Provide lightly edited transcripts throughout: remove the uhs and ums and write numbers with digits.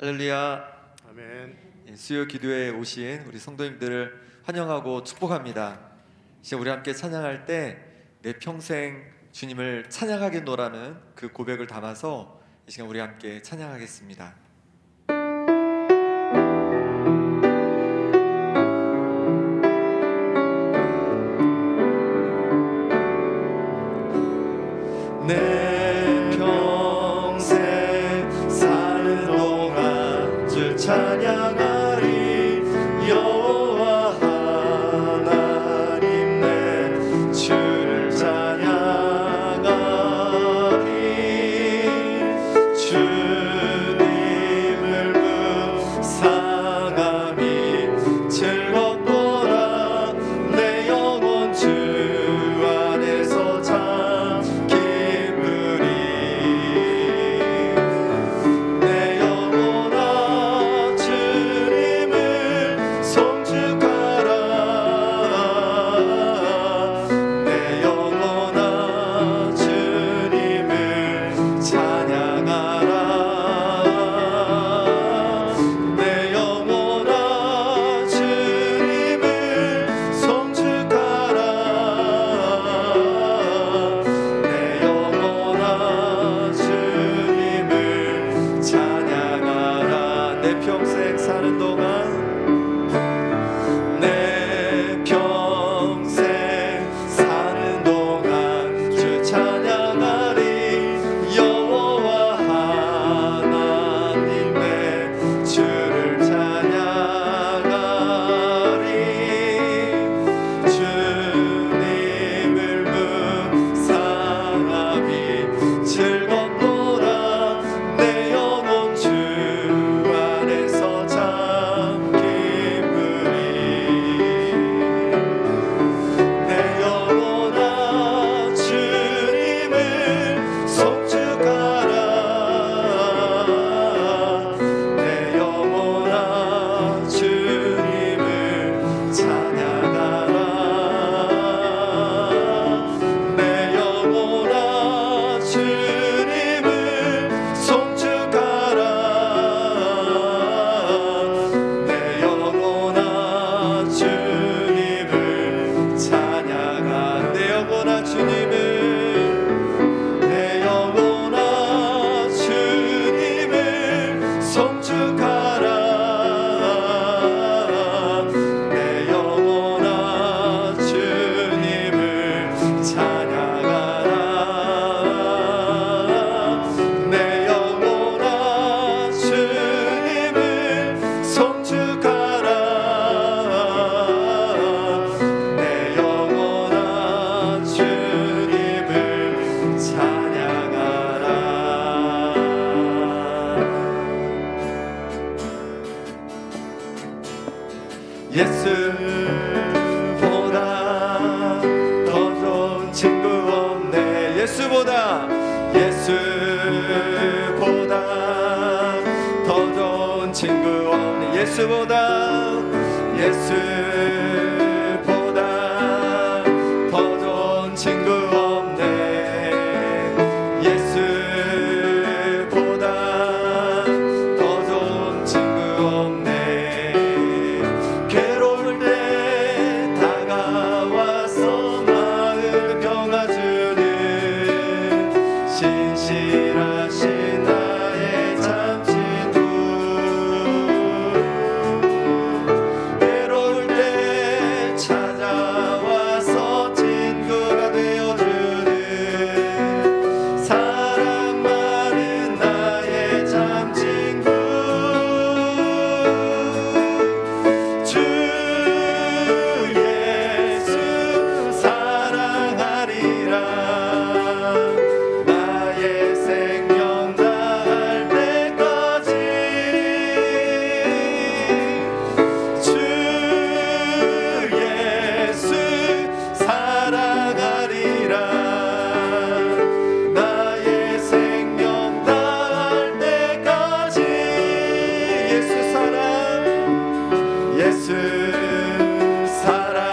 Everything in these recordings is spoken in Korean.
할렐루야. 아멘. 수요 기도에 오신 우리 성도님들을 환영하고 축복합니다. 이제 우리 함께 찬양할 때 내 평생 주님을 찬양하겠노라는 그 고백을 담아서 이 시간 우리 함께 찬양하겠습니다. 내 평생 사는 동안 주 찬양하리. 여호와 하나님 내 주를 찬양하리. 주님을 묵상함이 즐겁도다. 내 영혼 주 안에서 참 기쁘리. 내 영혼아 주님을 송축하라. 내 영혼아 주님을 찬양하라. 내 영혼아 주님을 송축하라. 내 영혼아 주님을 찬양하라. 내 평생 사는 동안 내 평생 사는 동안 주 찬양하리. 여호와 하나님 내 주를 찬양하리. 주님을 묵상함이 즐겁도다. 내 영혼 주 안에서 참 기쁘리. 내 영혼아 주님을 송축하라. 내 영혼아 주님을 찬양하라. 내 영혼아 주님을 송축하라. 내 영혼아 주님을 찬양하라. 내 영혼아 주님을, 내 영혼아 주님을 송축하라. 내 영혼아 주님을 찬양하라. 내 영혼아 주님을 송축하라. 내 영혼아 주님을 찬양하라. 예수보다 더 좋은 친구 없네. 예수보다 더 좋은 친구 없네. 예수보다 더 좋은 친구 없네. 예수보다 더 좋은 친구 없네. 괴로울 때 다가와서 마음 평화주는 신실하신 나의 참 친구. 괴로울 때 찾아와서 친구가 되어주는 사랑 많은 나의 참 친구. 주 예수 사랑하리라. 나의 생명 다할 때까지. 주 예수 사랑하리라. 나의 생명 다할 때까지. 예수 사랑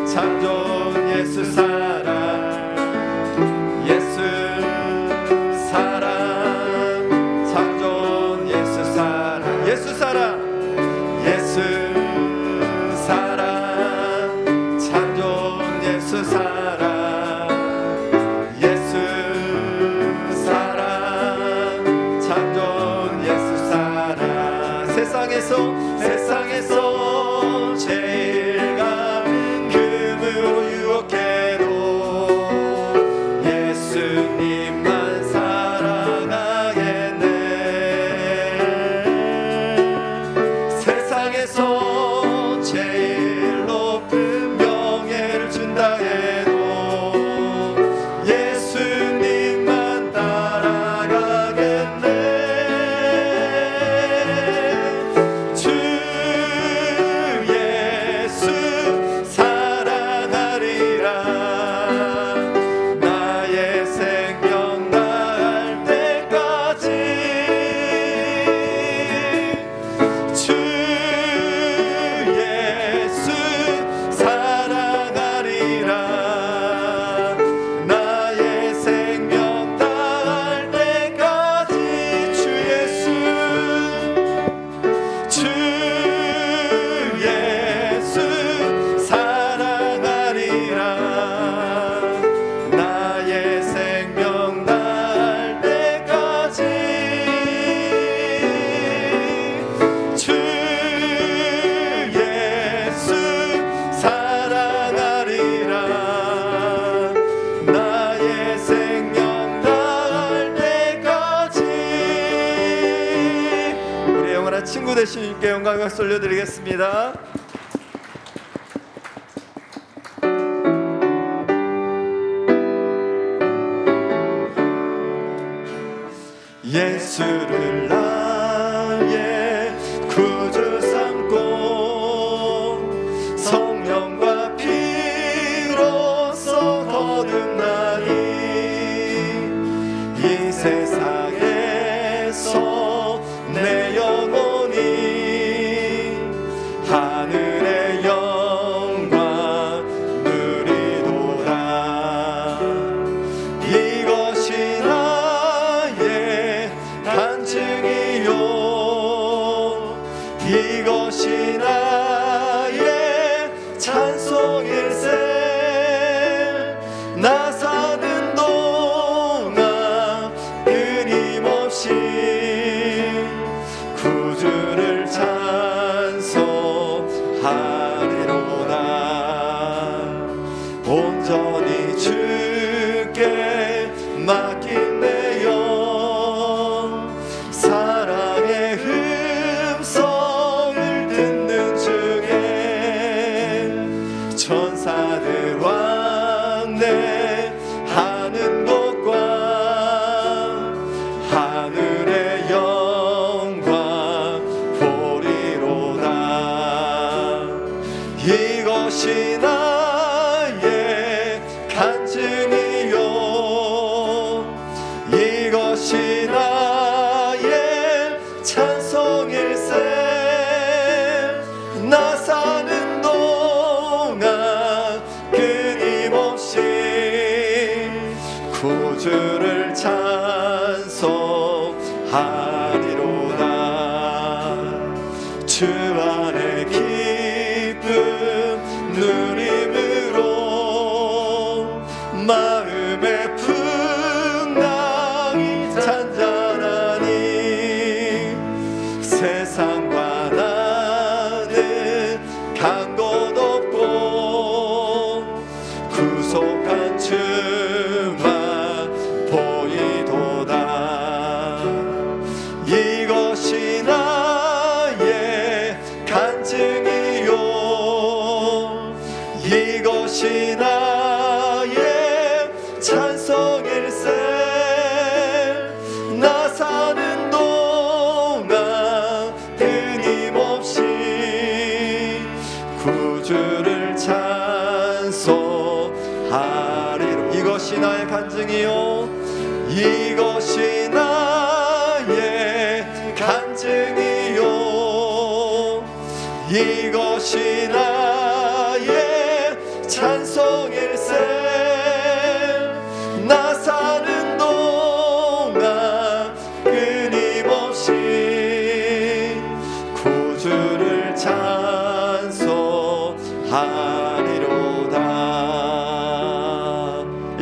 참 좋은 예수 사랑. 예수 사랑 참 좋은 예수 예수 사랑, 예수 사랑, 참 좋은 예수 사랑. 세상에서 제일 가는 금으로 유혹해도 예수님만 사랑하겠네. 세상에서 제일 높은 명예를 준다 해도 예수님만 따라가겠네. 주 예수 사랑하리라. 나의 생명 다할 때까지 주 예수 사랑하리라. 나의 생명 다할 때까지 주 예수 사랑하리라. 나의 생명 다할 때까지 주 예수 사랑하리라. 나의 생명 다할 때까지. 우리 영원한 친구 되신 주님께 영광을 박수 올려드리겠습니다. 예수를 나의 구주 삼고 성령과 피로써 거듭나니 이 세상에서 내 영혼이 하늘의 영광 누리도다. 이것이 나의 간증이요, 이것이 나의 찬송일세. 나 사는 동안 끊임없이 구주를 찬송하리로다. 온전히 주께 맡긴 내 영, 사랑의 음성을 듣는 중에 천사들 왕래하는 것과 하늘의 영광 보리로다. 이것이 나의 간증이요, 이것이 나의 찬송일세. 나 사는 동안 끊임없이 구주를 찬송하리로다. 주 안에 기쁨 누림으로 마음의 풍랑이 잔잔하니 세상과 나는 간 곳 없고 구속한 주만 보이도다. 이것이 나의 간증이요, 이것이 나의 찬송일세. 나 사는 동안 끊임없이 구주를 찬송하리로. 이것이 나의 간증이요, 이것이 나의 간증이요, 이것이 나의 찬송일세. 나 사는 동안 끊임없이 구주를 찬송하리로다.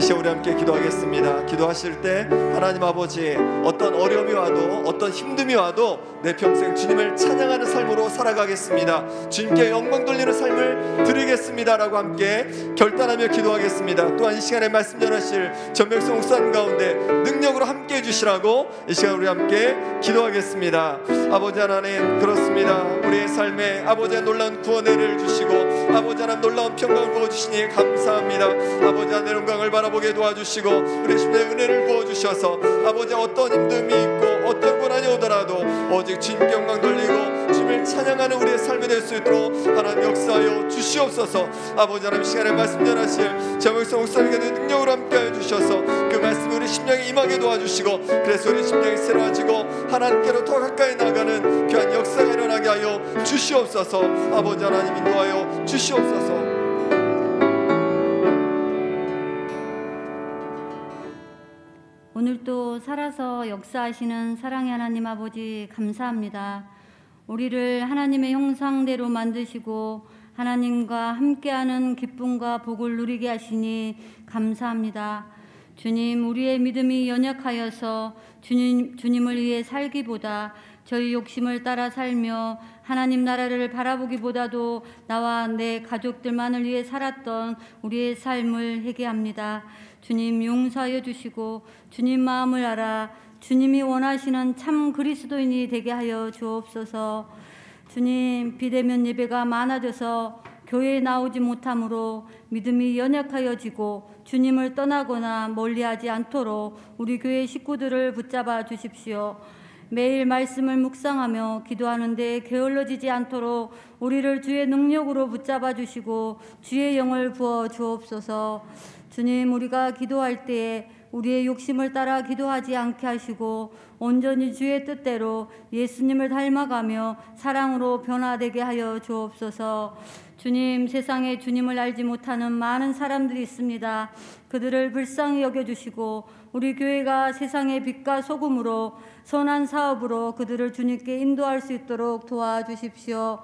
시간 우리 함께 기도하겠습니다. 기도하실 때 하나님 아버지, 어떤 어려움이 와도 어떤 힘듦이 와도 내 평생 주님을 찬양하는 삶으로 살아가겠습니다. 주님께 영광 돌리는 삶을 드리겠습니다 라고 함께 결단하며 기도하겠습니다. 또한 이 시간에 말씀 전하실 전명성 목사님 가운데 능력으로 함께 해주시라고 이 시간 우리 함께 기도하겠습니다. 아버지 하나님, 그렇습니다. 우리의 삶에 아버지의 놀라운 구원을 주시고 아버지 하나님 놀라운 평강을 부어주시니 감사합니다. 아버지 하나님 영광을 바라보게 도와주시고 우리 심령에 은혜를 부어주셔서 아버지 어떤 힘듦이 있고 어떤 고난이 오더라도 오직 주님께 영광 돌리고 주님을 찬양하는 우리의 삶이 될 수 있도록 하나님 역사하여 주시옵소서. 아버지 하나님 시간에 말씀 전하실 정명성 목사님께 능력으로 함께하여 주셔서 그 말씀이 우리 심령에 임하게 도와주시고 그래서 우리 심령이 새로워지고 하나님께로 더 가까이 나가는 귀한 역사가 일어나게 하여 주시옵소서. 아버지 하나님 인도하여 주시옵소서. 오늘도 살아서 역사하시는 사랑의 하나님 아버지 감사합니다. 우리를 하나님의 형상대로 만드시고 하나님과 함께하는 기쁨과 복을 누리게 하시니 감사합니다. 주님, 우리의 믿음이 연약하여서 주님을 위해 살기보다 저희 욕심을 따라 살며 하나님 나라를 바라보기보다도 나와 내 가족들만을 위해 살았던 우리의 삶을 회개합니다. 주님 용서하여 주시고 주님 마음을 알아 주님이 원하시는 참 그리스도인이 되게 하여 주옵소서. 주님, 비대면 예배가 많아져서 교회에 나오지 못함으로 믿음이 연약하여지고 주님을 떠나거나 멀리하지 않도록 우리 교회 식구들을 붙잡아 주십시오. 매일 말씀을 묵상하며 기도하는데 게을러지지 않도록 우리를 주의 능력으로 붙잡아 주시고 주의 영을 부어 주옵소서. 주님, 우리가 기도할 때에 우리의 욕심을 따라 기도하지 않게 하시고 온전히 주의 뜻대로 예수님을 닮아가며 사랑으로 변화되게 하여 주옵소서. 주님, 세상에 주님을 알지 못하는 많은 사람들이 있습니다. 그들을 불쌍히 여겨주시고 우리 교회가 세상의 빛과 소금으로 선한 사업으로 그들을 주님께 인도할 수 있도록 도와주십시오.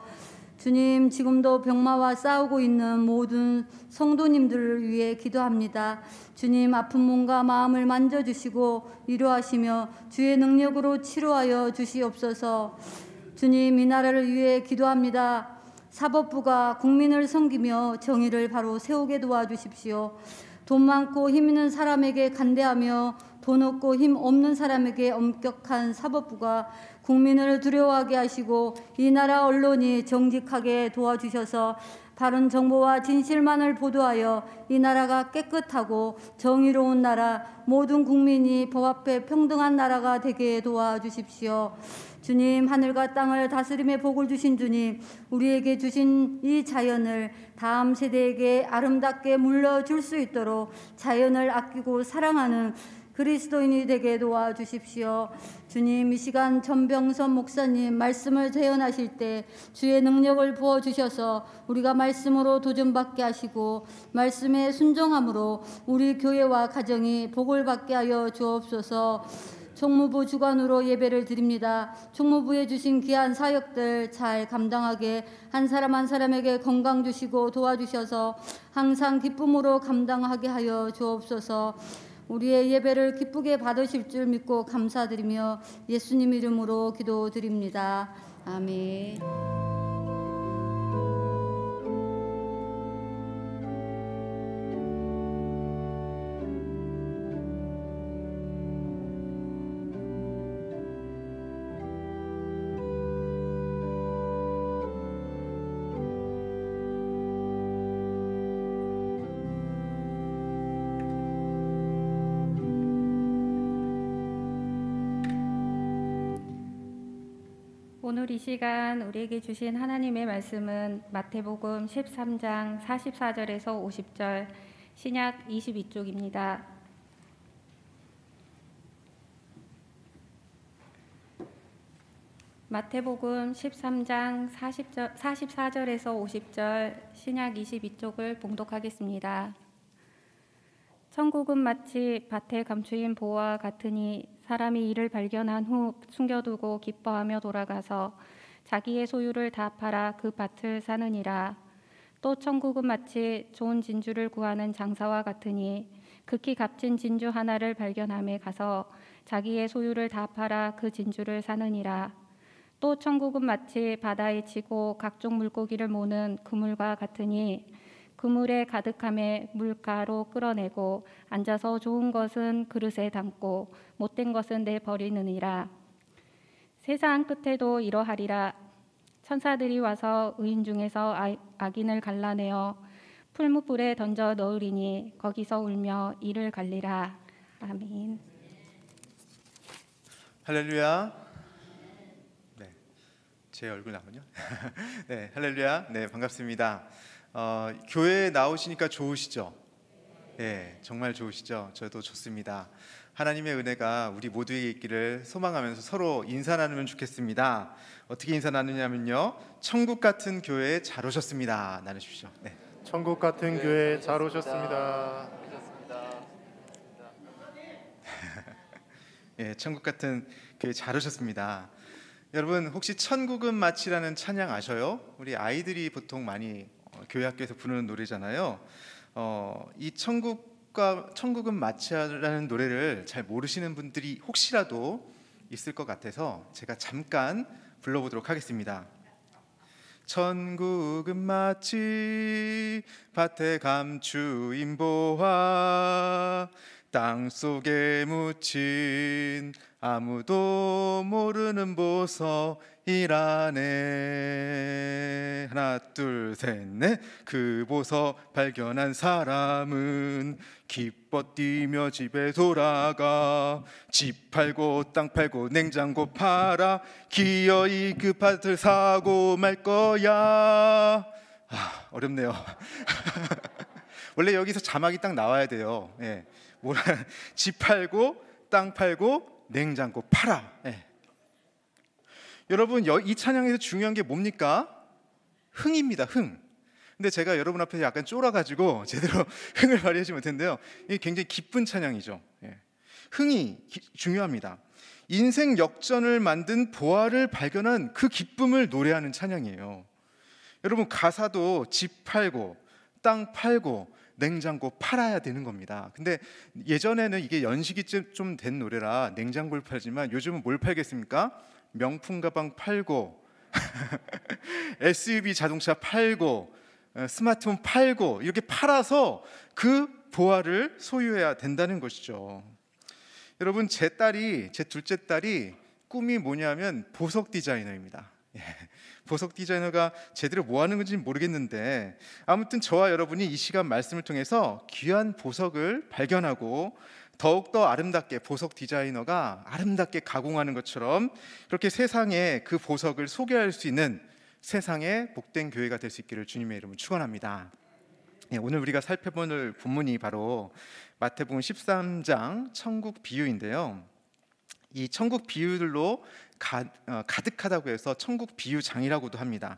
주님, 지금도 병마와 싸우고 있는 모든 성도님들을 위해 기도합니다. 주님, 아픈 몸과 마음을 만져주시고 위로하시며 주의 능력으로 치료하여 주시옵소서. 주님, 이 나라를 위해 기도합니다. 사법부가 국민을 섬기며 정의를 바로 세우게 도와주십시오. 돈 많고 힘 있는 사람에게 간대하며 돈 없고 힘 없는 사람에게 엄격한 사법부가 국민을 두려워하게 하시고 이 나라 언론이 정직하게 도와주셔서 바른 정보와 진실만을 보도하여 이 나라가 깨끗하고 정의로운 나라, 모든 국민이 법 앞에 평등한 나라가 되게 도와주십시오. 주님, 하늘과 땅을 다스림의 복을 주신 주님, 우리에게 주신 이 자연을 다음 세대에게 아름답게 물려줄 수 있도록 자연을 아끼고 사랑하는 그리스도인이 되게 도와주십시오. 주님, 이 시간 전병선 목사님 말씀을 재현하실 때 주의 능력을 부어주셔서 우리가 말씀으로 도전받게 하시고 말씀에 순종함으로 우리 교회와 가정이 복을 받게 하여 주옵소서. 총무부 주관으로 예배를 드립니다. 총무부에 주신 귀한 사역들 잘 감당하게 한 사람 한 사람에게 건강 주시고 도와주셔서 항상 기쁨으로 감당하게 하여 주옵소서. 우리의 예배를 기쁘게 받으실 줄 믿고 감사드리며 예수님 이름으로 기도드립니다. 아멘. 오늘 이 시간 우리에게 주신 하나님의 말씀은 마태복음 13장 44절에서 50절, 신약 22쪽입니다. 마태복음 13장 44절에서 50절, 신약 22쪽을 봉독하겠습니다. 천국은 마치 밭에 감추인 보와 같으니 사람이 이를 발견한 후 숨겨두고 기뻐하며 돌아가서 자기의 소유를 다 팔아 그 밭을 사느니라. 또 천국은 마치 좋은 진주를 구하는 장사와 같으니 극히 값진 진주 하나를 발견함에 가서 자기의 소유를 다 팔아 그 진주를 사느니라. 또 천국은 마치 바다에 치고 각종 물고기를 모는 그물과 같으니 그물에 가득함에 물가로 끌어내고 앉아서 좋은 것은 그릇에 담고 못된 것은 내버리느니라. 세상 끝에도 이러하리라. 천사들이 와서 의인 중에서 악인을 갈라내어 풀무불에 던져 넣으리니 거기서 울며 이를 갈리라. 아멘. 할렐루야. 네, 제 얼굴 나오군요. 네, 할렐루야. 네, 반갑습니다. 교회에 나오시니까 좋으시죠? 네, 정말 좋으시죠? 저도 좋습니다. 하나님의 은혜가 우리 모두에게 있기를 소망하면서 서로 인사 나누면 좋겠습니다. 어떻게 인사 나누냐면요, 천국 같은 교회에 잘 오셨습니다 나누십시오. 네. 천국 같은 교회 잘 오셨습니다. 예, 천국 같은 교회 잘 오셨습니다. 여러분, 혹시 천국은 마치라는 찬양 아셔요? 우리 아이들이 보통 많이 교회 학교에서 부르는 노래잖아요. 이 천국은 마치라는 노래를 잘 모르시는 분들이 혹시라도 있을 것 같아서 제가 잠깐 불러보도록 하겠습니다. 천국은 마치 밭에 감추인 보화, 땅속에 묻힌 아무도 모르는 보석이라네. 하나 둘 셋 넷. 그 보석 발견한 사람은 기뻐 뛰며 집에 돌아가 집 팔고 땅 팔고 냉장고 팔아 기어이 그 밭을 사고 말 거야. 어렵네요. 원래 여기서 자막이 딱 나와야 돼요. 예. 집 팔고 땅 팔고 냉장고 팔아. 예. 여러분, 이 찬양에서 중요한 게 뭡니까? 흥입니다. 흥. 근데 제가 여러분 앞에서 약간 쫄아가지고 제대로 흥을 발휘하지 못했는데요, 이게 굉장히 기쁜 찬양이죠. 예. 흥이 중요합니다. 인생 역전을 만든 보화를 발견한 그 기쁨을 노래하는 찬양이에요. 여러분, 가사도 집 팔고 땅 팔고 냉장고 팔아야 되는 겁니다. 근데 예전에는 이게 연식이 좀 된 노래라 냉장고를 팔지만 요즘은 뭘 팔겠습니까? 명품 가방 팔고 SUV 자동차 팔고 스마트폰 팔고 이렇게 팔아서 그 보화를 소유해야 된다는 것이죠. 여러분, 제 둘째 딸이 꿈이 뭐냐면 보석 디자이너입니다. 예, 보석 디자이너가 제대로 뭐 하는 건지 모르겠는데 아무튼 저와 여러분이 이 시간 말씀을 통해서 귀한 보석을 발견하고 더욱더 아름답게 보석 디자이너가 아름답게 가공하는 것처럼 그렇게 세상에 그 보석을 소개할 수 있는 세상의 복된 교회가 될 수 있기를 주님의 이름으로 축원합니다. 예, 오늘 우리가 살펴볼 본문이 바로 마태복음 13장 천국 비유인데요. 이 천국 비유들로 가득하다고 해서 천국 비유장이라고도 합니다.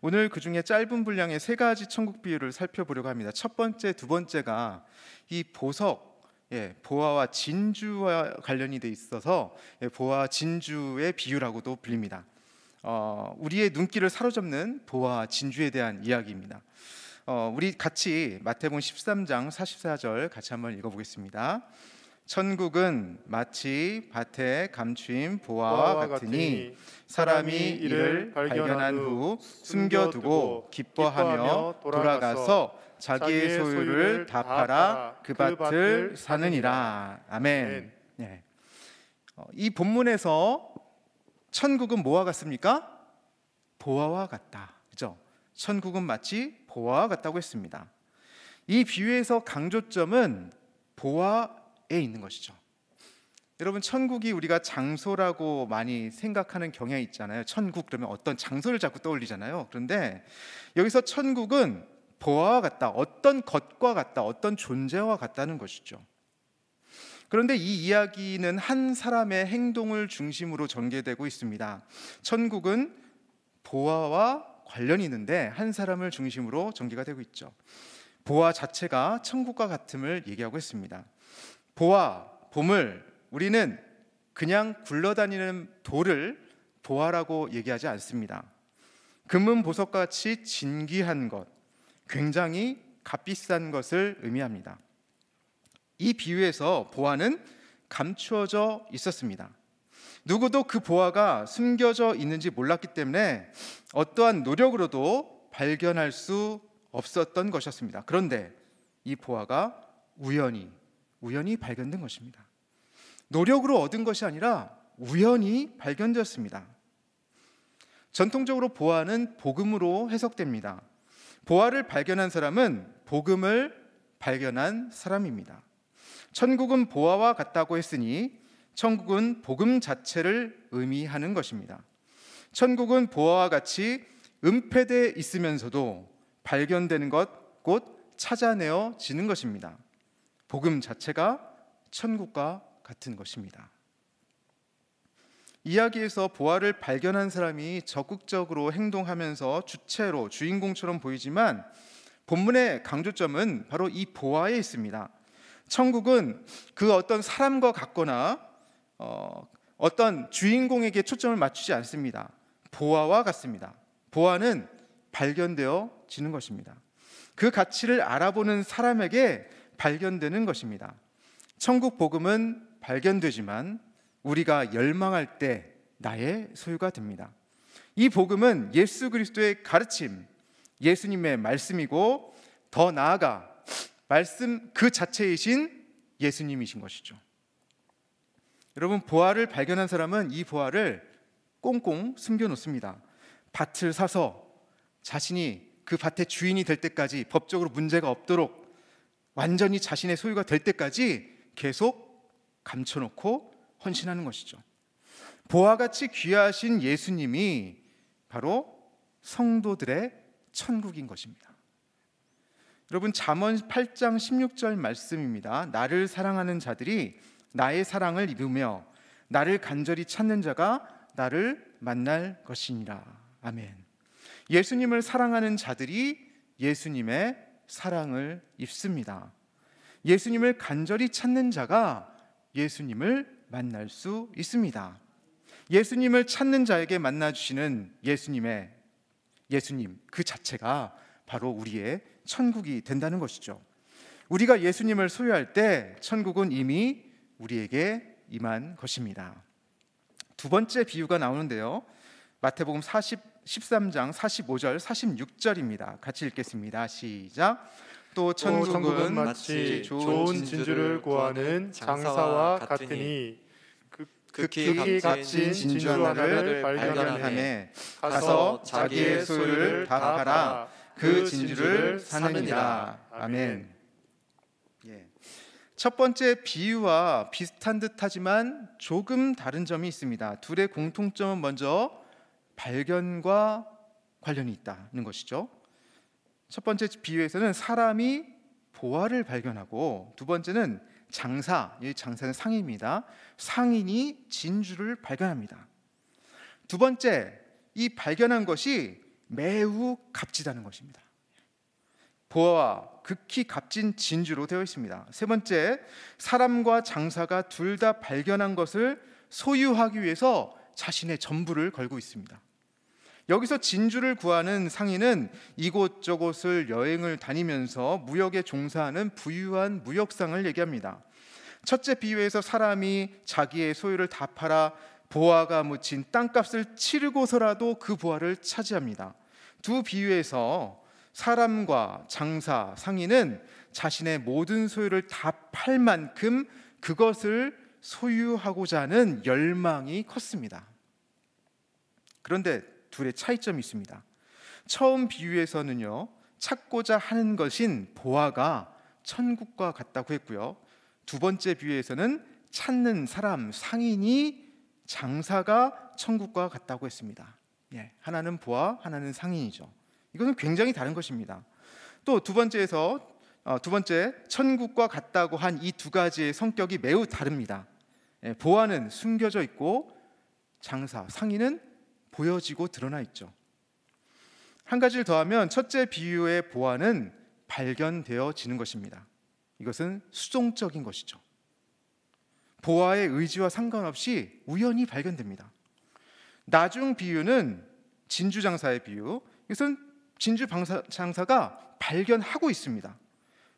오늘 그 중에 짧은 분량의 세 가지 천국 비유를 살펴보려고 합니다. 첫 번째, 두 번째가 이 보석, 보화와 진주와 관련이 돼 있어서 보화 진주의 비유라고도 불립니다. 우리의 눈길을 사로잡는 보화와 진주에 대한 이야기입니다. 우리 같이 마태복음 13장 44절 같이 한번 읽어보겠습니다. 천국은 마치 밭에 감추인 보화와 같으니 사람이 이를 발견한 후 숨겨두고 기뻐하며 돌아가서 자기의 소유를 다 팔아 그 밭을 사느니라. 아멘. 네. 이 본문에서 천국은 뭐와 같습니까? 보화와 같다. 그죠? 천국은 마치 보화와 같다고 했습니다. 이 비유에서 강조점은 보화에 있는 것이죠. 여러분, 천국이 우리가 장소라고 많이 생각하는 경향이 있잖아요. 천국 그러면 어떤 장소를 자꾸 떠올리잖아요. 그런데 여기서 천국은 보화와 같다, 어떤 것과 같다, 어떤 존재와 같다는 것이죠. 그런데 이 이야기는 한 사람의 행동을 중심으로 전개되고 있습니다. 천국은 보화와 관련이 있는데 한 사람을 중심으로 전개가 되고 있죠. 보화 자체가 천국과 같음을 얘기하고 있습니다. 보화, 보물, 우리는 그냥 굴러다니는 돌을 보화라고 얘기하지 않습니다. 금은 보석과 같이 진귀한 것, 굉장히 값비싼 것을 의미합니다. 이 비유에서 보화는 감추어져 있었습니다. 누구도 그 보화가 숨겨져 있는지 몰랐기 때문에 어떠한 노력으로도 발견할 수 없었던 것이었습니다. 그런데 이 보화가 우연히 발견된 것입니다. 노력으로 얻은 것이 아니라 우연히 발견되었습니다. 전통적으로 보화는 복음으로 해석됩니다. 보화를 발견한 사람은 복음을 발견한 사람입니다. 천국은 보화와 같다고 했으니 천국은 복음 자체를 의미하는 것입니다. 천국은 보화와 같이 은폐되어 있으면서도 발견되는 것, 곧 찾아내어지는 것입니다. 복음 자체가 천국과 같은 것입니다. 이야기에서 보화를 발견한 사람이 적극적으로 행동하면서 주체로 주인공처럼 보이지만 본문의 강조점은 바로 이 보화에 있습니다. 천국은 그 어떤 사람과 같거나 어떤 주인공에게 초점을 맞추지 않습니다. 보화와 같습니다. 보화는 발견되어지는 것입니다. 그 가치를 알아보는 사람에게 발견되는 것입니다. 천국 복음은 발견되지만 우리가 열망할 때 나의 소유가 됩니다. 이 복음은 예수 그리스도의 가르침, 예수님의 말씀이고 더 나아가 말씀 그 자체이신 예수님이신 것이죠. 여러분, 보화를 발견한 사람은 이 보화를 꽁꽁 숨겨놓습니다. 밭을 사서 자신이 그 밭의 주인이 될 때까지, 법적으로 문제가 없도록 완전히 자신의 소유가 될 때까지 계속 감춰놓고 헌신하는 것이죠. 보화같이 귀하신 예수님이 바로 성도들의 천국인 것입니다. 여러분, 잠언 8장 16절 말씀입니다. 나를 사랑하는 자들이 나의 사랑을 입으며 나를 간절히 찾는 자가 나를 만날 것이니라. 아멘. 예수님을 사랑하는 자들이 예수님의 사랑을 입습니다. 예수님을 간절히 찾는 자가 예수님을 만날 수 있습니다. 예수님을 찾는 자에게 만나주시는 예수님 그 자체가 바로 우리의 천국이 된다는 것이죠. 우리가 예수님을 소유할 때 천국은 이미 우리에게 임한 것입니다. 두 번째 비유가 나오는데요. 마태복음 13장 45절 46절입니다. 같이 읽겠습니다. 시작. 또 천국은 마치 좋은 진주를 구하는 장사와 같으니 극히 값진 진주 하나를 발견하매 가서 자기의 소유를 다 팔아 그 진주를 사느니라. 아멘. 첫 번째 비유와 비슷한 듯하지만 조금 다른 점이 있습니다. 둘의 공통점은 먼저 발견과 관련이 있다는 것이죠. 첫 번째 비유에서는 사람이 보화를 발견하고, 두 번째는 이 장사는 상인입니다. 상인이 진주를 발견합니다. 두 번째, 이 발견한 것이 매우 값지다는 것입니다. 보화와 극히 값진 진주로 되어 있습니다. 세 번째, 사람과 장사가 둘 다 발견한 것을 소유하기 위해서 자신의 전부를 걸고 있습니다. 여기서 진주를 구하는 상인은 이곳저곳을 여행을 다니면서 무역에 종사하는 부유한 무역상을 얘기합니다. 첫째 비유에서 사람이 자기의 소유를 다 팔아 보화가 묻힌 땅값을 치르고서라도 그 보화를 차지합니다. 두 비유에서 사람과 장사, 상인은 자신의 모든 소유를 다 팔 만큼 그것을 소유하고자 하는 열망이 컸습니다. 그런데 둘의 차이점이 있습니다. 처음 비유에서는요, 찾고자 하는 것인 보화가 천국과 같다고 했고요. 두 번째 비유에서는 찾는 사람, 상인이 장사가 천국과 같다고 했습니다. 하나는 보화, 하나는 상인이죠. 이것은 굉장히 다른 것입니다. 또 두 번째 천국과 같다고 한 이 두 가지의 성격이 매우 다릅니다. 보화는 숨겨져 있고 장사, 상인은 보여지고 드러나 있죠. 한 가지를 더하면 첫째 비유의 보화는 발견되어지는 것입니다. 이것은 수동적인 것이죠. 보화의 의지와 상관없이 우연히 발견됩니다. 나중 비유는 진주장사의 비유, 이것은 진주장사가 발견하고 있습니다.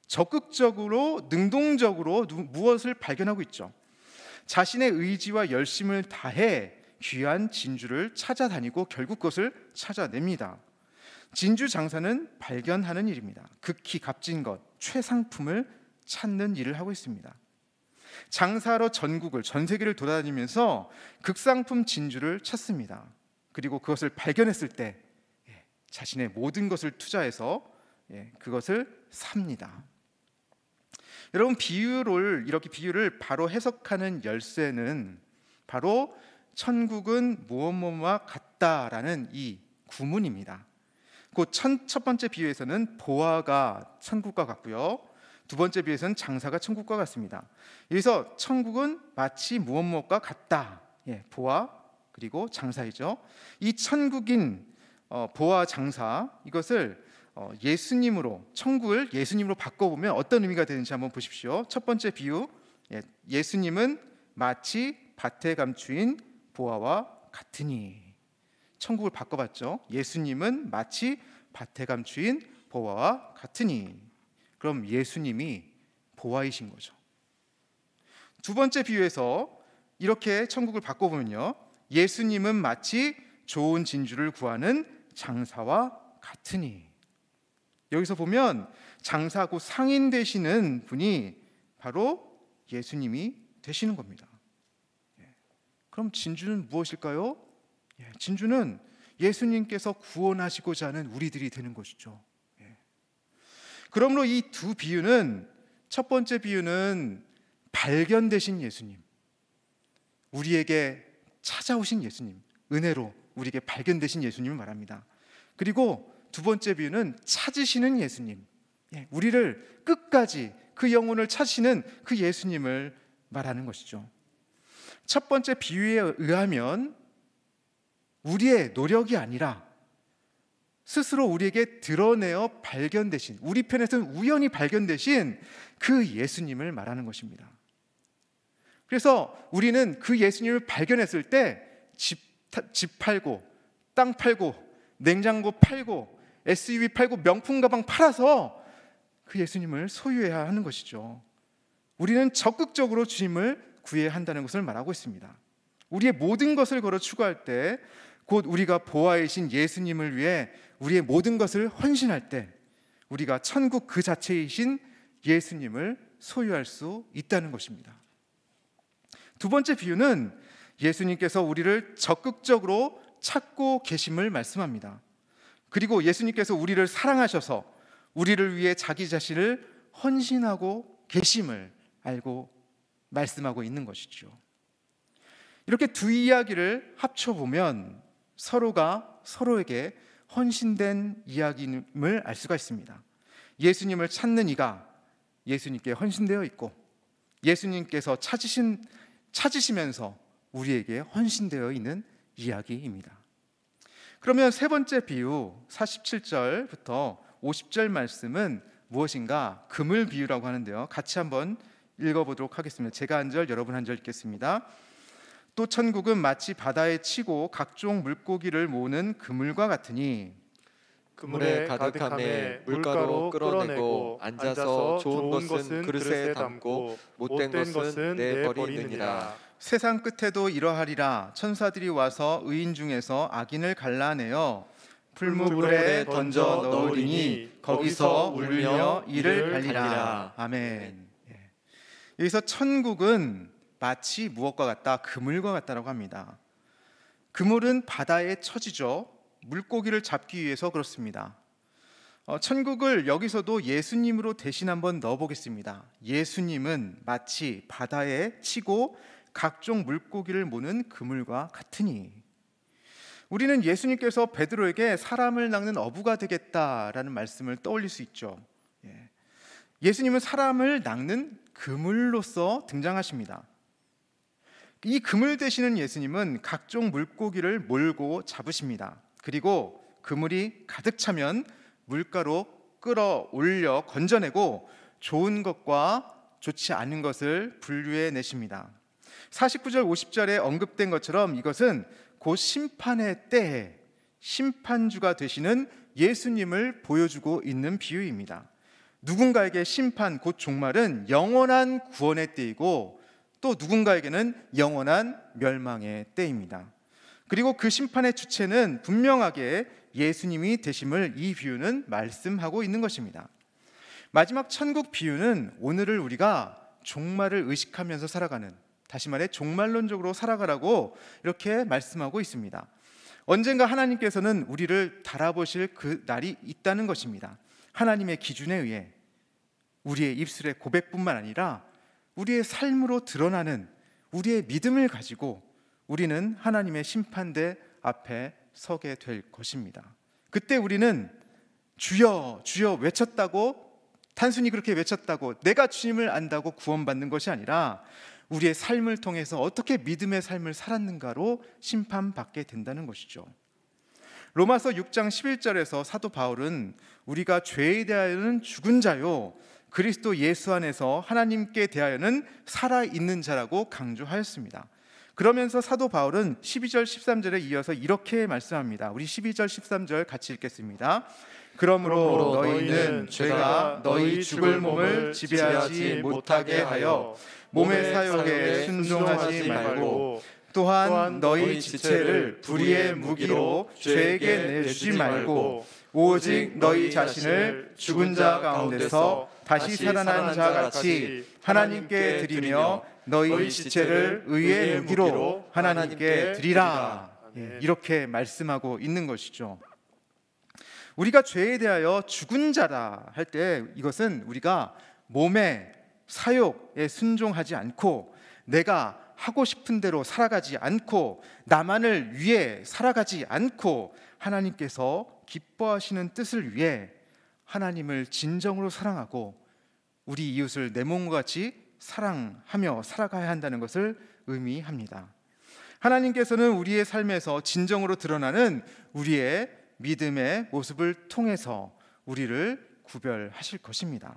적극적으로 능동적으로 무엇을 발견하고 있죠. 자신의 의지와 열심을 다해 귀한 진주를 찾아다니고 결국 그것을 찾아냅니다. 진주 장사는 발견하는 일입니다. 극히 값진 것, 최상품을 찾는 일을 하고 있습니다. 장사로 전국을, 전 세계를 돌아다니면서 극상품 진주를 찾습니다. 그리고 그것을 발견했을 때 자신의 모든 것을 투자해서 그것을 삽니다. 여러분, 이렇게 비유를 바로 해석하는 열쇠는 바로 천국은 무엇뭐와 같다라는 이 구문입니다. 그 첫 번째 비유에서는 보아가 천국과 같고요, 두 번째 비유에서는 장사가 천국과 같습니다. 여기서 천국은 마치 무엇무엇과 같다. 보아 그리고 장사이죠. 이 천국인 보아 장사, 이것을 예수님으로, 천국을 예수님으로 바꿔보면 어떤 의미가 되는지 한번 보십시오. 첫 번째 비유, 예수님은 마치 밭에 감추인 보아와 같으니. 천국을 바꿔봤죠. 예수님은 마치 밭에 감추인 보아와 같으니. 그럼 예수님이 보아이신 거죠. 두 번째 비유에서 이렇게 천국을 바꿔보면요, 예수님은 마치 좋은 진주를 구하는 장사와 같으니. 여기서 보면 장사하고 상인 되시는 분이 바로 예수님이 되시는 겁니다. 그럼 진주는 무엇일까요? 진주는 예수님께서 구원하시고자 하는 우리들이 되는 것이죠. 그러므로 이 두 비유는, 첫 번째 비유는 발견되신 예수님, 우리에게 찾아오신 예수님, 은혜로 우리에게 발견되신 예수님을 말합니다. 그리고 두 번째 비유는 찾으시는 예수님, 우리를 끝까지 그 영혼을 찾으시는 그 예수님을 말하는 것이죠. 첫 번째 비유에 의하면 우리의 노력이 아니라 스스로 우리에게 드러내어 발견되신, 우리 편에서는 우연히 발견되신 그 예수님을 말하는 것입니다. 그래서 우리는 그 예수님을 발견했을 때 집 팔고, 땅 팔고, 냉장고 팔고, SUV 팔고, 명품 가방 팔아서 그 예수님을 소유해야 하는 것이죠. 우리는 적극적으로 주님을 구해야 한다는 것을 말하고 있습니다. 우리의 모든 것을 걸어 추구할 때, 곧 우리가 보아이신 예수님을 위해 우리의 모든 것을 헌신할 때, 우리가 천국 그 자체이신 예수님을 소유할 수 있다는 것입니다. 두 번째 비유는 예수님께서 우리를 적극적으로 찾고 계심을 말씀합니다. 그리고 예수님께서 우리를 사랑하셔서 우리를 위해 자기 자신을 헌신하고 계심을 알고 말씀하고 있는 것이죠. 이렇게 두 이야기를 합쳐보면 서로가 서로에게 헌신된 이야기임을 알 수가 있습니다. 예수님을 찾는 이가 예수님께 헌신되어 있고, 예수님께서 찾으시면서 우리에게 헌신되어 있는 이야기입니다. 그러면 세 번째 비유 47절부터 50절 말씀은 무엇인가? 그물 비유라고 하는데요, 같이 한번 읽어보도록 하겠습니다. 제가 한 절, 여러분 한 절 읽겠습니다. 또 천국은 마치 바다에 치고 각종 물고기를 모으는 그물과 같으니, 그물에 가득함에 물가로 끌어내고 앉아서 좋은 것은 그릇에 담고 못된 것은 내버리느니라. 세상 끝에도 이러하리라. 천사들이 와서 의인 중에서 악인을 갈라내어 풀무불에 던져 넣으리니 거기서 울며 이를 갈리라. 아멘. 여기서 천국은 마치 무엇과 같다? 그물과 같다라고 합니다. 그물은 바다에 처지죠. 물고기를 잡기 위해서 그렇습니다. 천국을 여기서도 예수님으로 대신 한번 넣어보겠습니다. 예수님은 마치 바다에 치고 각종 물고기를 모는 그물과 같으니. 우리는 예수님께서 베드로에게 사람을 낚는 어부가 되겠다라는 말씀을 떠올릴 수 있죠. 예수님은 사람을 낚는 그물로서 등장하십니다. 이 그물 되시는 예수님은 각종 물고기를 몰고 잡으십니다. 그리고 그물이 가득 차면 물가로 끌어올려 건져내고 좋은 것과 좋지 않은 것을 분류해 내십니다. 49절 50절에 언급된 것처럼 이것은 곧 심판의 때에 심판주가 되시는 예수님을 보여주고 있는 비유입니다. 누군가에게 심판 곧 종말은 영원한 구원의 때이고 또 누군가에게는 영원한 멸망의 때입니다. 그리고 그 심판의 주체는 분명하게 예수님이 되심을 이 비유는 말씀하고 있는 것입니다. 마지막 천국 비유는 오늘을 우리가 종말을 의식하면서 살아가는, 다시 말해 종말론적으로 살아가라고 이렇게 말씀하고 있습니다. 언젠가 하나님께서는 우리를 달아보실 그 날이 있다는 것입니다. 하나님의 기준에 의해 우리의 입술의 고백뿐만 아니라 우리의 삶으로 드러나는 우리의 믿음을 가지고 우리는 하나님의 심판대 앞에 서게 될 것입니다. 그때 우리는 주여 주여 외쳤다고, 단순히 그렇게 외쳤다고 내가 주님을 안다고 구원받는 것이 아니라 우리의 삶을 통해서 어떻게 믿음의 삶을 살았는가로 심판받게 된다는 것이죠. 로마서 6장 11절에서 사도 바울은 우리가 죄에 대하여는 죽은 자요 그리스도 예수 안에서 하나님께 대하여는 살아있는 자라고 강조하였습니다. 그러면서 사도 바울은 12절 13절에 이어서 이렇게 말씀합니다. 우리 12절 13절 같이 읽겠습니다. 그러므로 너희는 죄가 너희 죽을 몸을 지배하지 못하게 하여 몸의 사욕에 순종하지 말고 또한 너희 지체를 불의의 무기로 죄에게 내주지 말고 오직 너희 자신을 죽은 자 가운데서 다시 살아난 자 같이 하나님께 드리며 너희 지체를 의의 무기로 하나님께 드리라. 이렇게 말씀하고 있는 것이죠. 우리가 죄에 대하여 죽은 자라 할 때 이것은 우리가 몸의 사욕에 순종하지 않고 내가 하고 싶은 대로 살아가지 않고 나만을 위해 살아가지 않고 하나님께서 기뻐하시는 뜻을 위해 하나님을 진정으로 사랑하고 우리 이웃을 내 몸과 같이 사랑하며 살아가야 한다는 것을 의미합니다. 하나님께서는 우리의 삶에서 진정으로 드러나는 우리의 믿음의 모습을 통해서 우리를 구별하실 것입니다.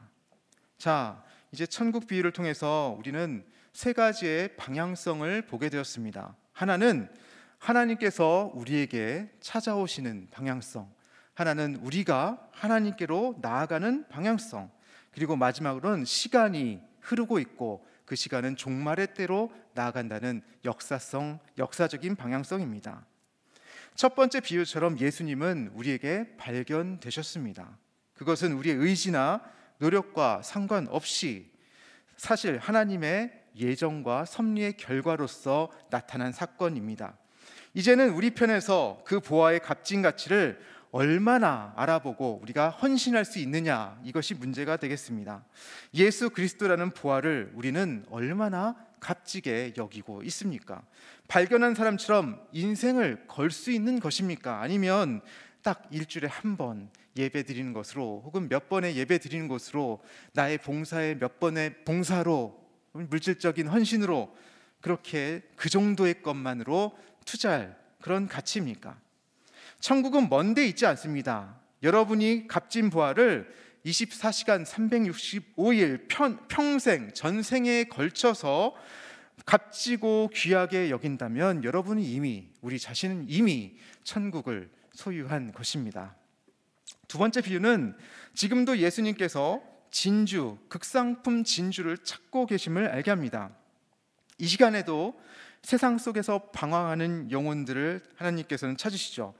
자, 이제 천국 비유를 통해서 우리는 세 가지의 방향성을 보게 되었습니다. 하나는 하나님께서 우리에게 찾아오시는 방향성, 하나는 우리가 하나님께로 나아가는 방향성, 그리고 마지막으로는 시간이 흐르고 있고 그 시간은 종말의 때로 나아간다는 역사적인 방향성입니다. 첫 번째 비유처럼 예수님은 우리에게 발견되셨습니다. 그것은 우리의 의지나 노력과 상관없이 사실 하나님의 예정과 섭리의 결과로서 나타난 사건입니다. 이제는 우리 편에서 그 보화의 값진 가치를 얼마나 알아보고 우리가 헌신할 수 있느냐, 이것이 문제가 되겠습니다. 예수 그리스도라는 보화를 우리는 얼마나 값지게 여기고 있습니까? 발견한 사람처럼 인생을 걸 수 있는 것입니까? 아니면 딱 일주일에 한 번 예배 드리는 것으로, 혹은 몇 번의 예배 드리는 것으로, 나의 봉사의 몇 번의 봉사로, 물질적인 헌신으로, 그렇게 그 정도의 것만으로 투자할 그런 가치입니까? 천국은 먼 데 있지 않습니다. 여러분이 값진 보화를 24시간 365일 평생 전생에 걸쳐서 값지고 귀하게 여긴다면 여러분은 이미, 우리 자신은 이미 천국을 소유한 것입니다. 두 번째 비유는 지금도 예수님께서 진주, 극상품 진주를 찾고 계심을 알게 합니다. 이 시간에도 세상 속에서 방황하는 영혼들을 하나님께서는 찾으시죠.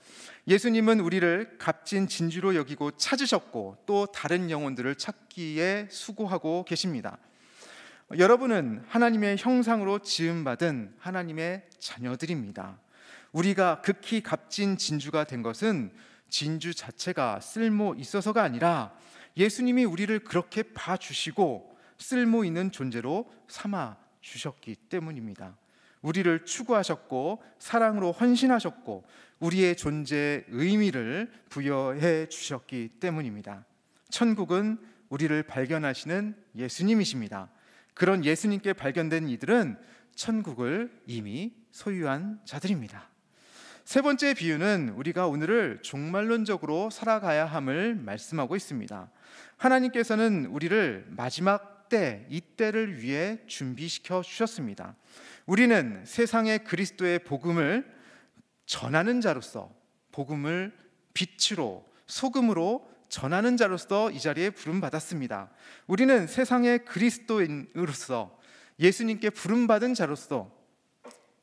예수님은 우리를 값진 진주로 여기고 찾으셨고 또 다른 영혼들을 찾기에 수고하고 계십니다. 여러분은 하나님의 형상으로 지음받은 하나님의 자녀들입니다. 우리가 극히 값진 진주가 된 것은 진주 자체가 쓸모 있어서가 아니라 예수님이 우리를 그렇게 봐주시고 쓸모 있는 존재로 삼아 주셨기 때문입니다. 우리를 추구하셨고 사랑으로 헌신하셨고 우리의 존재의 의미를 부여해 주셨기 때문입니다. 천국은 우리를 발견하시는 예수님이십니다. 그런 예수님께 발견된 이들은 천국을 이미 소유한 자들입니다. 세 번째 비유는 우리가 오늘을 종말론적으로 살아가야 함을 말씀하고 있습니다. 하나님께서는 우리를 마지막 때, 이 때를 위해 준비시켜 주셨습니다. 우리는 세상에 그리스도의 복음을 전하는 자로서 복음을 빛으로, 소금으로 전하는 자로서 이 자리에 부름받았습니다. 우리는 세상의 그리스도인으로서 예수님께 부름받은 자로서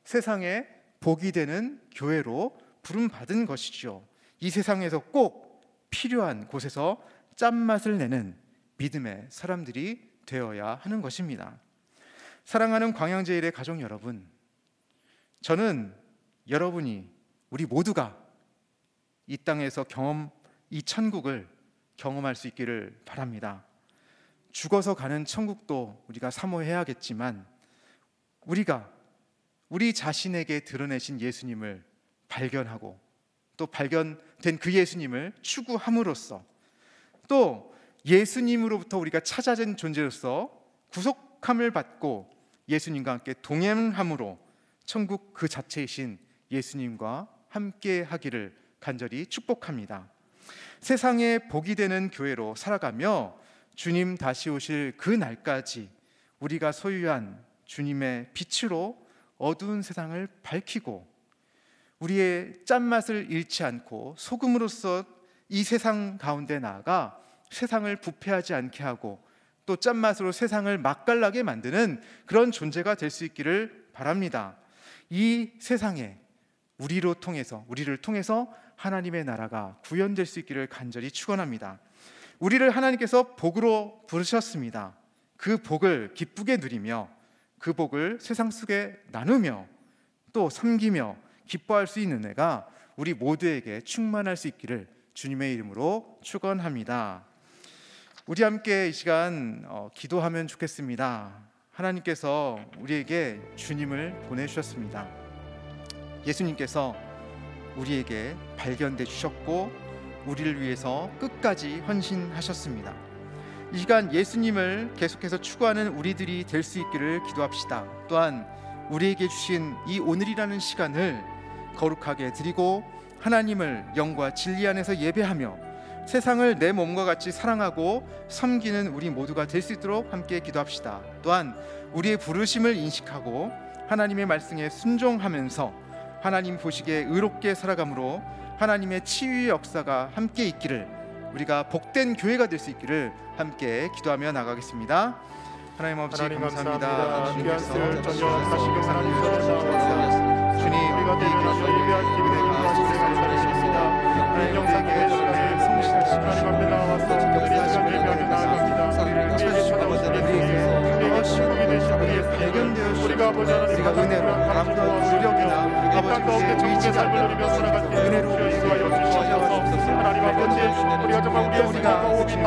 세상에 복이 되는 교회로 부름받은 것이죠. 이 세상에서 꼭 필요한 곳에서 짠맛을 내는 믿음의 사람들이 되어야 하는 것입니다. 사랑하는 광양제일의 가족 여러분, 저는 여러분이, 우리 모두가 이 땅에서 이 천국을 경험할 수 있기를 바랍니다. 죽어서 가는 천국도 우리가 사모해야겠지만 우리가 우리 자신에게 드러내신 예수님을 발견하고 또 발견된 그 예수님을 추구함으로써 또 예수님으로부터 우리가 찾아진 존재로서 구속함을 받고 예수님과 함께 동행함으로 천국 그 자체이신 예수님과 함께 하기를 간절히 축복합니다. 세상에 복이 되는 교회로 살아가며 주님 다시 오실 그 날까지 우리가 소유한 주님의 빛으로 어두운 세상을 밝히고 우리의 짠맛을 잃지 않고 소금으로서 이 세상 가운데 나아가 세상을 부패하지 않게 하고 또 짠맛으로 세상을 맛깔나게 만드는 그런 존재가 될 수 있기를 바랍니다. 이 세상에 우리를 통해서 하나님의 나라가 구현될 수 있기를 간절히 축원합니다. 우리를 하나님께서 복으로 부르셨습니다. 그 복을 기쁘게 누리며 그 복을 세상 속에 나누며 또 섬기며 기뻐할 수 있는 은혜가 우리 모두에게 충만할 수 있기를 주님의 이름으로 축원합니다. 우리 함께 이 시간 기도하면 좋겠습니다. 하나님께서 우리에게 주님을 보내주셨습니다. 예수님께서 우리에게 발견돼 주셨고 우리를 위해서 끝까지 헌신하셨습니다. 이 시간 예수님을 계속해서 추구하는 우리들이 될 수 있기를 기도합시다. 또한 우리에게 주신 이 오늘이라는 시간을 거룩하게 드리고 하나님을 영과 진리 안에서 예배하며 세상을 내 몸과 같이 사랑하고 섬기는 우리 모두가 될 수 있도록 함께 기도합시다. 또한 우리의 부르심을 인식하고 하나님의 말씀에 순종하면서 하나님 보시기에 의롭게 살아감으로 하나님의 치유의 역사가 함께 있기를, 우리가 복된 교회가 될 수 있기를 함께 기도하며 나가겠습니다. 하나님 아버지 감사합니다. 주님께서 전전하시고 하나님 주님 우리가 되게 예배할 기회를 하나님 영상에 성실한 하나님 앞에 나와서 예배하며 나아갑니다. 우리를 찾아오시는 신국이 되신 우리의 우리가 아버지 하나님과 은혜로 바람과 노력이나 이 땅 가운데 천국의 삶을 누리며 살아갈 때 은혜로 인도하여 주시옵소서. 하나님 아버지 우리가 정말 우리의 생각과 호흡이 다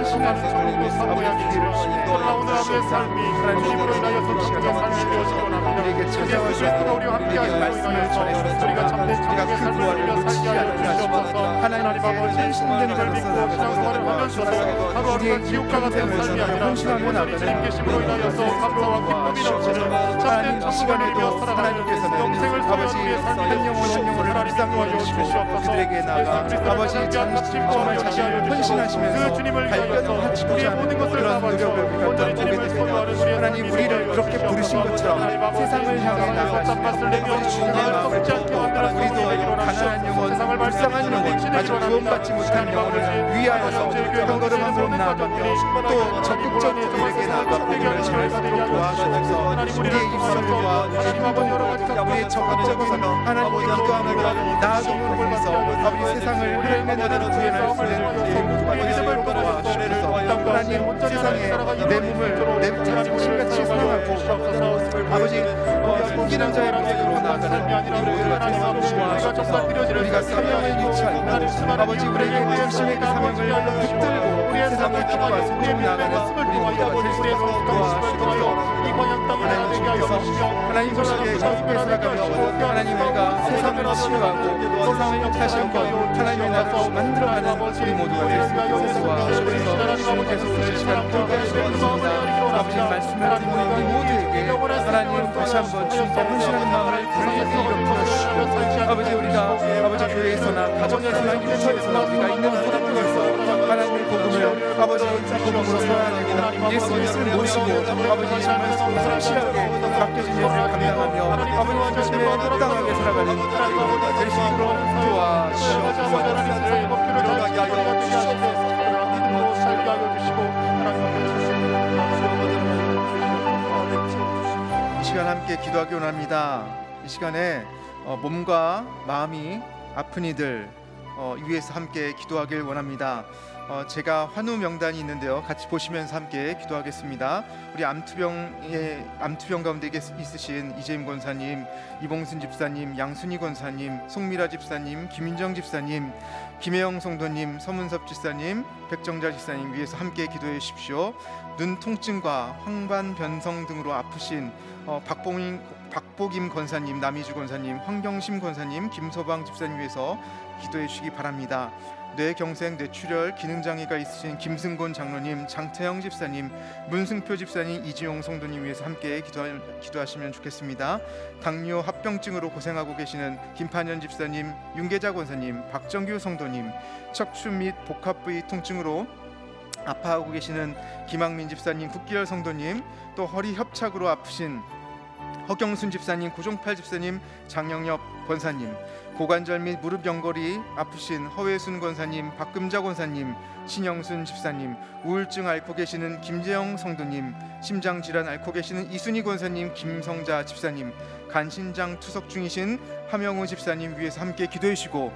신하는 천국도 사모하기를 그러나 오늘 하루의 삶이 주님으로 인하여 천국의 삶이 되어지기 원합니다. 예수 그리스도가 우리와 함께 하심으로 인하여서 우리가 참된 천국의 삶을 누리며 살게 하여 주시옵소서. 하나님 아버지 신된 걸 믿고 신앙생활을 하면서도 하루하루가 지옥과 같은 삶이 아니라 온전히 주님 계심으로 인하여서 감사와 기쁨이 넘치는 참된 천국을 누리며 살아가는 영생을 소유한 우리의 삶이 되시옵소서. 하나님 도와주시옵소서. 그들에게 나아가 아버지 정말 자신을 헌신하시면서 발견하시고자 우리의 모든 것을 다 바쳐 온전히 주님을 소유하는 우리의 하나님 우리를 그렇게 부르신 것처럼 세상을 향해 나가시며 주님의 마음을 쫓고 우리도 가난한 영혼, 불쌍한 영혼, 아직 구원받지 못한 영혼을 위하여서 한 걸음 한 걸음 나아가며 또 적극적으로 그들에게 나아가 복음을 전할 수 있도록 도와주옵소서. 우리의 입술과 우리의 적극적인 하나님께 기도함으로 나아가는 곳에서 아버지 세상을 하나님의 나라로 구현할 수 있는 우리의 모두가 되시도록 도와주옵소서. 하나님 세상에 내 몸을 내 자신같이 사랑하고 아버지 포기는 자의 모습으로 나아가는 우리 모두가 되시옵소서. 우리가 사명을 잃지 않고 아버지 우리에게 중심의 그 사명을 붙들고 세상을 빛과 소금 나아가는 우리 모두가 되시도록 도와주옵소서. 하나님께서 하나님 보시기에 어떻게 살아가며 하나님 우리가 세상을 치유하고 세상을 다시 한번 하나님의 나라로 만들어가는 우리 모두가 될 수 있도록 도와주옵소서. 주님께서 오실 시간 돌아가시옵소서. 아버지 말씀을 듣는 우리 모두에게 하나님 다시 한번 주님께 헌신하는 마음을 강력히 일으켜주시고 아버지 우리가 아버지 교회에서나 가정에서나 일터에서나 우리가 있는 모든 곳에서 하나님의 복음을 아버지 복음으로 살아내고 예수 그리스도를 모시고 아버지 정말 성실하게 맡겨진 일을 감당하며 아버지 중심에 합당하게 살아가는 우리 모두가 될 수 있도록 도와주시옵소서. 일어나게 하여 주시옵소서. 믿음으로 살게 하여 주시고 하나님 이 시간 함께 기도하기 원합니다. 이 시간에 몸과 마음이 아픈 이들 위해서 함께 기도하길 원합니다. 제가 환우 명단이 있는데요, 같이 보시면서 함께 기도하겠습니다. 우리 암투병 가운데 있으신 이재임 권사님, 이봉순 집사님, 양순희 권사님, 송미라 집사님, 김인정 집사님, 김혜영 성도님, 서문섭 집사님, 백정자 집사님 위해서 함께 기도해 주십시오. 눈 통증과 황반 변성 등으로 아프신 박복임 권사님, 남이주 권사님, 황경심 권사님, 김소방 집사님 위해서 기도해 주시기 바랍니다. 뇌경색, 뇌출혈, 기능장애가 있으신 김승곤 장로님, 장태영 집사님, 문승표 집사님, 이지용 성도님 위해서 함께 기도하시면 좋겠습니다. 당뇨 합병증으로 고생하고 계시는 김판현 집사님, 윤계자 권사님, 박정규 성도님, 척추 및 복합 부위 통증으로 아파하고 계시는 김학민 집사님, 국기열 성도님, 또 허리 협착으로 아프신 허경순 집사님, 고종팔 집사님, 장영엽 권사님, 고관절 및 무릎 연골이 아프신 허회순 권사님, 박금자 권사님, 신영순 집사님, 우울증 앓고 계시는 김재영 성도님, 심장질환 앓고 계시는 이순희 권사님, 김성자 집사님, 간신장 투석 중이신 함영우 집사님 위해서 함께 기도해 주시고,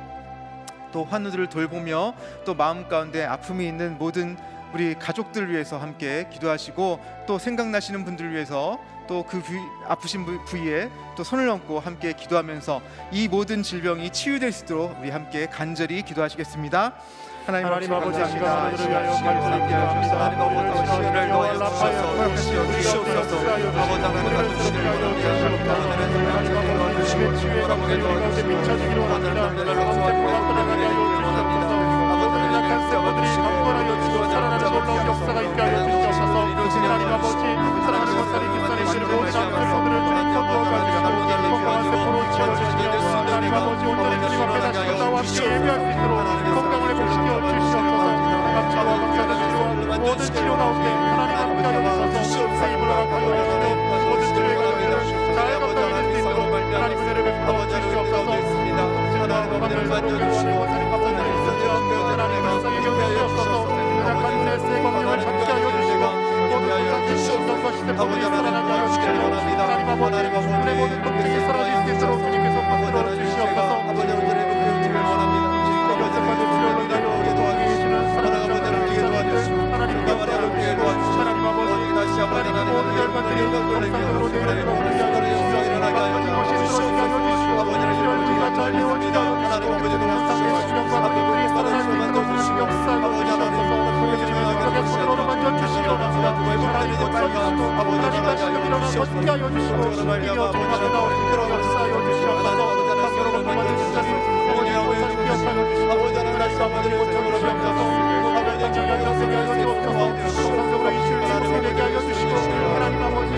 또 환우들을 돌보며 또 마음 가운데 아픔이 있는 모든 우리 가족들 위해서 함께 기도하시고, 또 생각나시는 분들 위해서 또 그 아프신 부위에 또 손을 얹고 함께 기도하면서 이 모든 질병이 치유될 수 있도록 우리 함께 간절히 기도하시겠습니다. 하나님 아버지, 시간을 위하여 하나님 아버지, 시간을 더하여 주셔서 주시옵소서. 아버지 하나님 가주시기를 원합니다. 주시의 치유의 감사의 가운데 미쳐지기를 원합니다. 모든 약한 세포들이 강건하여 지고 살아나는 놀라운 역사가 있게 하여 주시옵소서. 하나님 아버지, 사랑하는 권사님, 집사님들 모든 암세포들을 건강하시고 건강한 세포로 채워주시며, 하나님 아버지 온전히 주님 앞에 다시 나와 함께 예배할 수 있도록 건강을 회복시켜 주시옵소서. 감사와 감사를 치료와 모든 치료 가운데 하나님 함께 하여 주셔서 사임을 허락하여 주시고, 모든 치료의 가운데를 잘 감당할 수 있도록 하나님 은혜를 베풀어 주시옵소서. 하나님 아버지를 만져주시고 하나님 아버지를 있으며 하나님 항상 이겨내 주옵소서. 약한 눈의 새 광명을 찾게 하여 주시고, 모든 세상의 시험과 시대법이 살아나게 하여 주시고, 하나님 아버지 우리의 모든 걱정이 사라질 수 있도록 주님께서 만들어 주시옵소서. 이것까지 치료를 인하여 도와주시는 사랑하는 목사님들 하나님께 도와주시고, 하나님 아버지 하나님 모든 열반들이 감사적으로 내려주고 그렇게 하여 주시고, 아버지 것이 쓰러지게 하여 주시고, 이런 우리가 잘 이루어지게 하여 주시고, 세상의 수령과 그들이 살아날 수 있도록 주시고 역사하여 주시옵소서. 주님의 손으로 만져주시기 원합니다. 하나님 고쳐주시고 하나님 다시금 일어나 걷게 하여 주시고, 이겨 정말에 나올 수 있도록 역사하여 주시옵소서. 함께로 받으신 자들 어머니 고사님 기억하여 주시고, 하나님 아버지 고쳐주시옵소서. 아버지 당장에 일어서게 하여 주옵소서. 정상적으로 이슈를 진행하게 하여 주시고, 하나님 아버지 내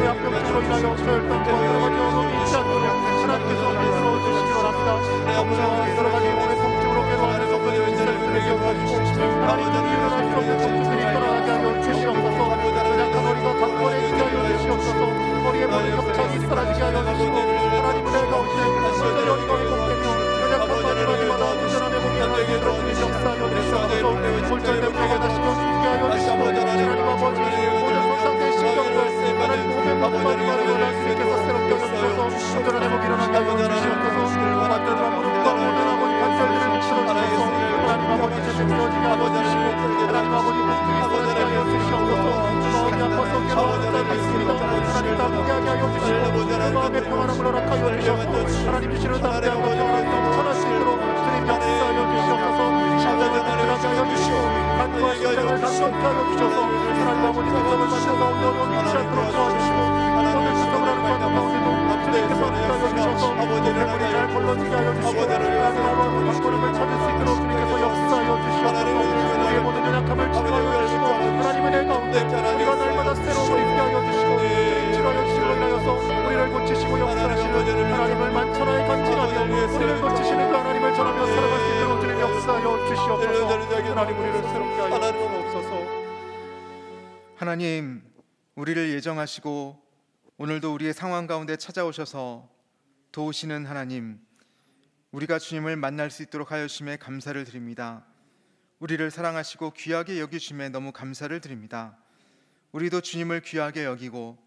합병증으로 인하여 저혈당과 여러 가지 어려움이 있지 않도록 하나님께서 만들어 주시기 원합니다. 정상과 여러 가지 몸의 통증으로 괴로워하는 성도님을 인생을 여겨주시고, 하나님은 일어날 수 없는 통증들이 떠나게 하여 주시옵소서. 연약한 허리가 강건해지게 하여 주시옵소서. 허리에 모든 협착이 사라지게 하여 주시고, 하나님은 내 가운데 온전히 허리가 회복되며 연약한 마디마디마다 온전한 회복이 하나님 들어주는 역사하여 주시옵소서. 골절된 뼈가 다시 펴지게 하여 주시고, 하나님 아버지 모든 손상된 신경들 하나님 몸의 마디마디마다 주님께서 새롭게 하셔주셔서 온전한 회복이 일어나게 하여 주시옵소서. 완전한 무릎과 모든 아버지 관절들을 치러주셔서 하나님 아버지 제대로지게 하여 주시고, 하나님 아버지 복들이 쏟아지게 하여 주시옵소서. 마음이 아파서 괴로워하는 자들이 있습니다. 하나님 따뜻하게 하여 주시고, 마음의 평안함을 허락하여 주시옵소서. 하나님 주시는 담대함과 평안을 넘쳐날 수 있도록 주님 역사하여 주시옵소서. 심장을 든든하게 하여 주시고, 간과 심장을 단단케 하여 주셔서 하나님 아버지 근성을 맞춰서 어려움이 있지 않도록 도와주시고, 오늘 구성을 하는 과정 가운데도 주님께서 하여 주셔서 대물이 잘 걸러지게 하여 주시고, 하나님 아버지 방법을 찾을 수 있도록 주님께서 역사하여 주시옵소서. 우리의 모든 연약함을 치료하여 주시고, 하나님의 내 가운데 우리가 날마다 새로움을 입게 하여 주시고, 주님 치료하여 주시고 인하여서 우리를 고치시고 역사하시는 하나님을 만천하에 간직하며 우리를 고치시는 그 하나님을 전하며 살아갈 수 있도록 주님 역사하여 주시옵소서. 하나님 우리를 새롭게 하여 주시옵소서. 하나님, 우리를 예정하시고 오늘도 우리의 상황 가운데 찾아오셔서 도우시는 하나님, 우리가 주님을 만날 수 있도록 하여 주심에 감사를 드립니다. 우리를 사랑하시고 귀하게 여기심에 너무 감사를 드립니다. 우리도 주님을 귀하게 여기고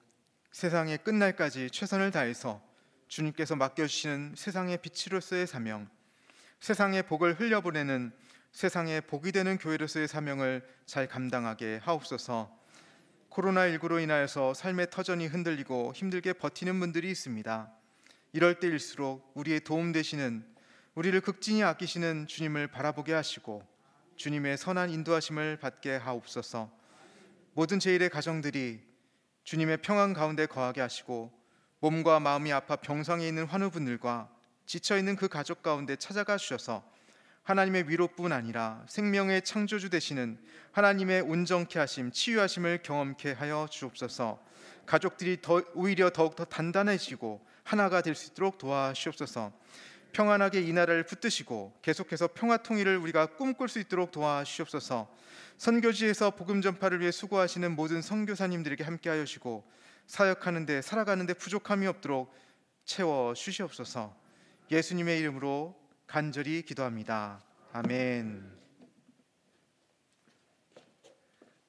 세상의 끝날까지 최선을 다해서 주님께서 맡겨주시는 세상의 빛으로서의 사명, 세상의 복을 흘려보내는 세상의 복이 되는 교회로서의 사명을 잘 감당하게 하옵소서. 코로나19로 인하여서 삶의 터전이 흔들리고 힘들게 버티는 분들이 있습니다. 이럴 때일수록 우리의 도움 되시는, 우리를 극진히 아끼시는 주님을 바라보게 하시고 주님의 선한 인도하심을 받게 하옵소서. 모든 제1의 가정들이 주님의 평안 가운데 거하게 하시고 몸과 마음이 아파 병상에 있는 환우분들과 지쳐있는 그 가족 가운데 찾아가 주셔서 하나님의 위로뿐 아니라 생명의 창조주 되시는 하나님의 온전케 하심, 치유하심을 경험케 하여 주옵소서. 가족들이 오히려 더욱더 단단해지고 하나가 될 수 있도록 도와주옵소서. 평안하게 이 나라를 붙드시고 계속해서 평화 통일을 우리가 꿈꿀 수 있도록 도와주옵소서. 선교지에서 복음 전파를 위해 수고하시는 모든 선교사님들에게 함께하여 주시고 사역하는데 살아가는데 부족함이 없도록 채워 주시옵소서. 예수님의 이름으로 간절히 기도합니다. 아멘.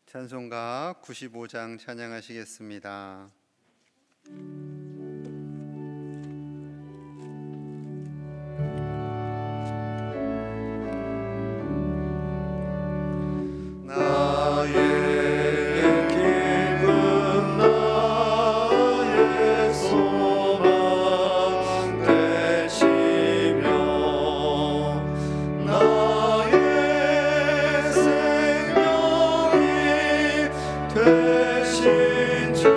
찬송가 95장 찬양하시겠습니다. 되신 주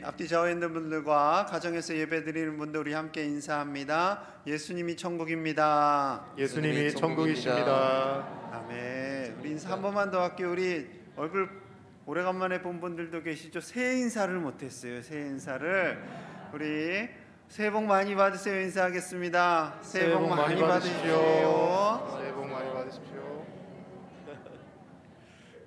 우리 앞뒤 좌우에 있는 분들과 가정에서 예배드리는 분들 우리 함께 인사합니다. 예수님이 천국입니다. 예수님이 천국이십니다. 아멘. 우리 인사 한 번만 더 할게요. 우리 얼굴 오래간만에 본 분들도 계시죠? 새해 인사를 못했어요. 새해 인사를. 우리 새해 복 많이 받으세요. 인사하겠습니다. 새해 복 많이 받으십시오. 새해 복 많이 받으십시오.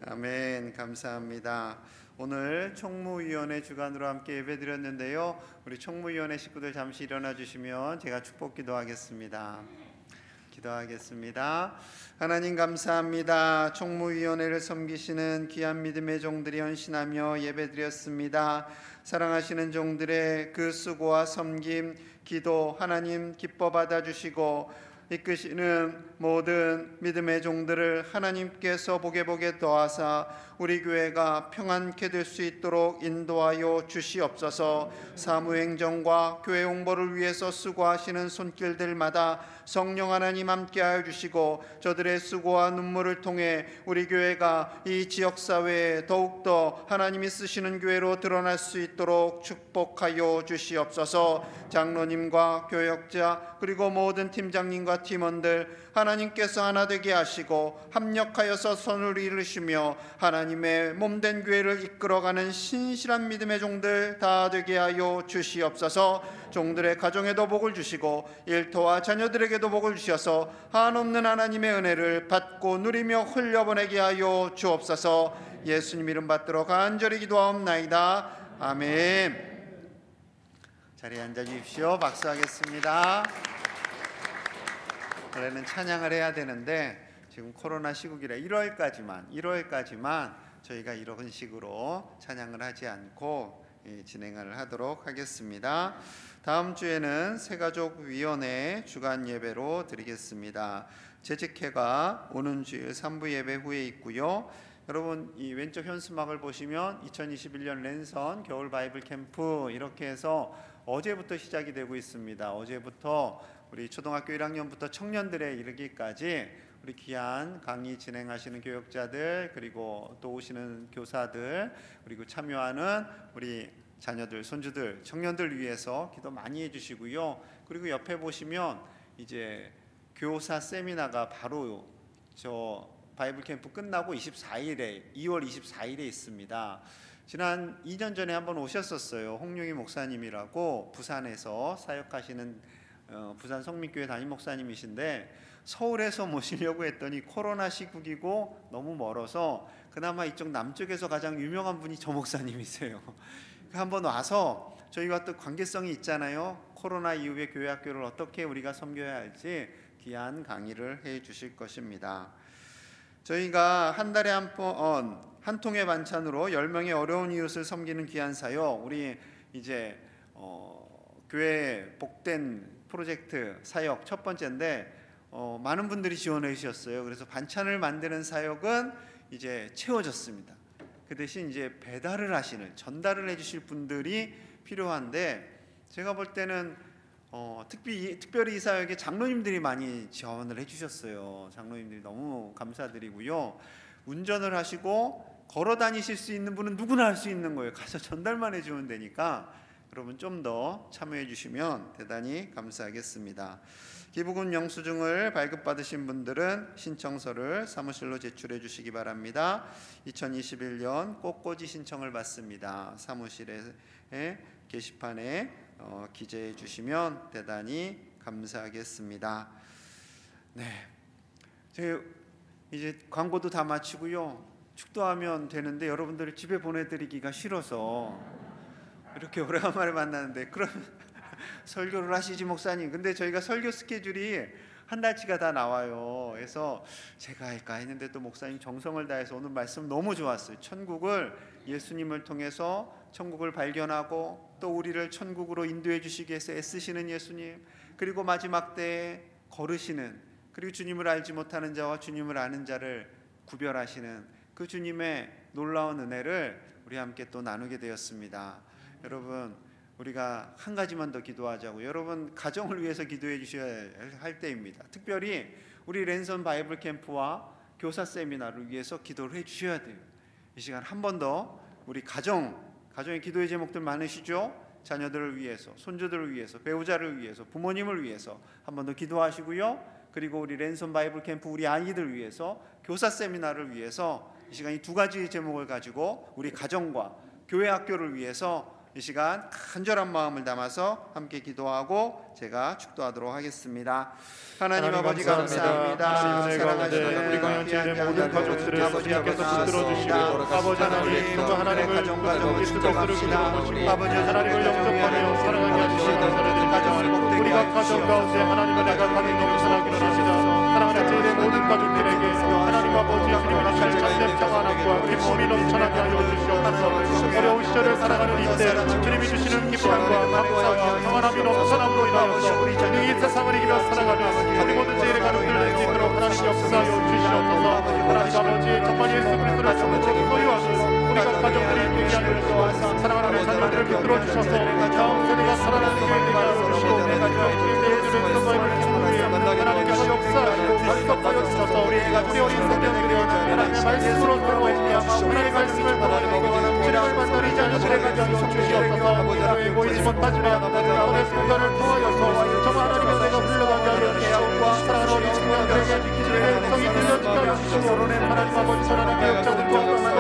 아멘. 감사합니다. 오늘 총무위원회 주간으로 함께 예배드렸는데요. 우리 총무위원회 식구들 잠시 일어나 주시면 제가 축복 기도하겠습니다. 기도하겠습니다. 하나님 감사합니다. 총무위원회를 섬기시는 귀한 믿음의 종들이 헌신하며 예배드렸습니다. 사랑하시는 종들의 그 수고와 섬김, 기도 하나님 기뻐 받아주시고 이끄시는 모든 믿음의 종들을 하나님께서 보게 더하사 우리 교회가 평안케 될 수 있도록 인도하여 주시옵소서. 사무행정과 교회 홍보를 위해서 수고하시는 손길들마다 성령 하나님 함께하여 주시고 저들의 수고와 눈물을 통해 우리 교회가 이 지역사회에 더욱더 하나님이 쓰시는 교회로 드러날 수 있도록 축복하여 주시옵소서. 장로님과 교역자 그리고 모든 팀장님과 팀원들 하나님께서 하나 되게 하시고 합력하여서 손을 이루시며 하나님의 몸된 교회를 이끌어가는 신실한 믿음의 종들 다 되게 하여 주시옵소서. 종들의 가정에도 복을 주시고 일터와 자녀들에게도 복을 주셔서 한없는 하나님의 은혜를 받고 누리며 흘려보내게 하여 주옵소서. 예수님 이름 받들어 간절히 기도하옵나이다. 아멘. 자리에 앉아 주십시오. 박수하겠습니다. 원래는 찬양을 해야 되는데 지금 코로나 시국이라 1월까지만 저희가 이런 식으로 찬양을 하지 않고 진행을 하도록 하겠습니다. 다음 주에는 새가족위원회 주간 예배로 드리겠습니다. 재직회가 오는 주일 3부 예배 후에 있고요. 여러분 이 왼쪽 현수막을 보시면 2021년 랜선 겨울 바이블 캠프 이렇게 해서 어제부터 시작이 되고 있습니다. 어제부터 우리 초등학교 1학년부터 청년들에 이르기까지 우리 귀한 강의 진행하시는 교역자들 그리고 또 오시는 교사들 그리고 참여하는 우리 자녀들, 손주들, 청년들 위해서 기도 많이 해주시고요. 그리고 옆에 보시면 이제 교사 세미나가 바로 저 바이블 캠프 끝나고 2월 24일에 있습니다. 지난 2년 전에 한번 오셨었어요. 홍룡희 목사님이라고 부산에서 사역하시는 부산 성민교회 담임 목사님이신데 서울에서 모시려고 했더니 코로나 시국이고 너무 멀어서 그나마 이쪽 남쪽에서 가장 유명한 분이 저 목사님이세요. 한번 와서 저희가 또 관계성이 있잖아요. 코로나 이후에 교회 학교를 어떻게 우리가 섬겨야 할지 귀한 강의를 해 주실 것입니다. 저희가 한 달에 한 통의 반찬으로 10명의 어려운 이웃을 섬기는 귀한 사역 우리 이제 교회 복된 프로젝트 사역 첫 번째인데 많은 분들이 지원해 주셨어요. 그래서 반찬을 만드는 사역은 이제 채워졌습니다. 그 대신 이제 배달을 하시는 전달을 해주실 분들이 필요한데 제가 볼 때는 특별히 이 사역에 장로님들이 많이 지원을 해주셨어요. 장로님들이 너무 감사드리고요. 운전을 하시고 걸어 다니실 수 있는 분은 누구나 할 수 있는 거예요. 가서 전달만 해주면 되니까 여러분 좀 더 참여해 주시면 대단히 감사하겠습니다. 기부금 영수증을 발급받으신 분들은 신청서를 사무실로 제출해 주시기 바랍니다. 2021년 꽃꽂이 신청을 받습니다. 사무실에 게시판에 기재해 주시면 대단히 감사하겠습니다. 네, 이제 광고도 다 마치고요. 축도하면 되는데 여러분들을 집에 보내드리기가 싫어서 이렇게 오래간만에 만나는데 그럼 설교를 하시지 목사님. 근데 저희가 설교 스케줄이 한 달치가 다 나와요. 그래서 제가 할까 했는데 또 목사님 정성을 다해서 오늘 말씀 너무 좋았어요. 천국을 예수님을 통해서 천국을 발견하고 또 우리를 천국으로 인도해 주시기 위해서 애쓰시는 예수님 그리고 마지막 때에 거르시는 그리고 주님을 알지 못하는 자와 주님을 아는 자를 구별하시는 그 주님의 놀라운 은혜를 우리 함께 또 나누게 되었습니다. 여러분 우리가 한 가지만 더 기도하자고. 여러분 가정을 위해서 기도해 주셔야 할 때입니다. 특별히 우리 랜선 바이블 캠프와 교사 세미나를 위해서 기도를 해 주셔야 돼요. 이 시간 한 번 더 우리 가정 가정의 기도의 제목들 많으시죠? 자녀들을 위해서, 손주들을 위해서, 배우자를 위해서, 부모님을 위해서 한 번 더 기도하시고요. 그리고 우리 랜선 바이블 캠프 우리 아이들 위해서, 교사 세미나를 위해서 이 시간 이 두 가지 제목을 가지고 우리 가정과 교회 학교를 위해서 이 시간 간절한 마음을 담아서 함께 기도하고 제가 축도하도록 하겠습니다. 하나님 아버지 감사합니다. 사랑하시는 우리 광연체의 모든 가족들을 주님께서 붙들어주시고 아버지 하나님 또 하나님을 가정을 축복합시다. 아버지 하나님을 영접하며 사랑하게 하시고 가정을 복되게 우리가 가정 가운데 하나님의 내가 가는 영원하기를 합니다. 사랑하는 제 모든 가족들에게 하나님 아버지 주님의 주신 참된 평안함과 기쁨이 넘쳐나게 하여 주시옵소서. 어려운 시절을 살아가는 이때 주님이 주시는 기쁨과 감사와 평안함이 넘쳐남으로 인하여서 우리 이 세상을 이기며 살아가는 우리 모든 제 가족들 될 수 있도록 하나님 역사하여 주시옵소서. 하나님 아버지 정말 예수 그리스도를 소유하시고 우리가 가족들이 되게 하여 주시고 사랑하는 자녀들을 붙들어 주셔서 다음 세대가 살아나는 교회 되게 하여 주시고 하나님께서 역사하시고 발석하여 주셔서 우리 어린 성도들이 하나님의 말씀으로 들어오며 하나님의 말씀을 보고 주님을 만나리 자녀들의 가정이 주시옵소서. 교회에 보이지 못하지만 오늘 순간을 통하여서 정말 하나님의 내가 흘러가게 하여 주시옵고 사랑하는 어린 청년들에게 주님의 음성이 들려지게 하여 주시고 하나님 아버지 전하는 교육자들과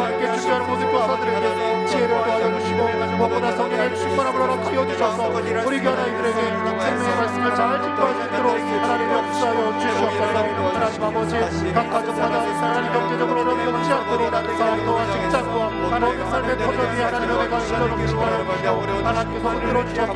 함께 주시하는 모든 교사들에게 지혜를 더하여 주시고 무엇보다 성령의 충만함으로 넘치어 주셔서 우리 교회 아이들에게 생명의 말씀을 잘 짚어할 수 있도록 하나님 역사하여 주시옵소서. 하나님 아버지 각 가정마다 하나님 경제적으로 넘치 않도록 사업과 직장과 모든 삶의 터전이 하나님의 은혜가 흘러 넘치게 하여 주시고 하나님께서 흔들어 주셔서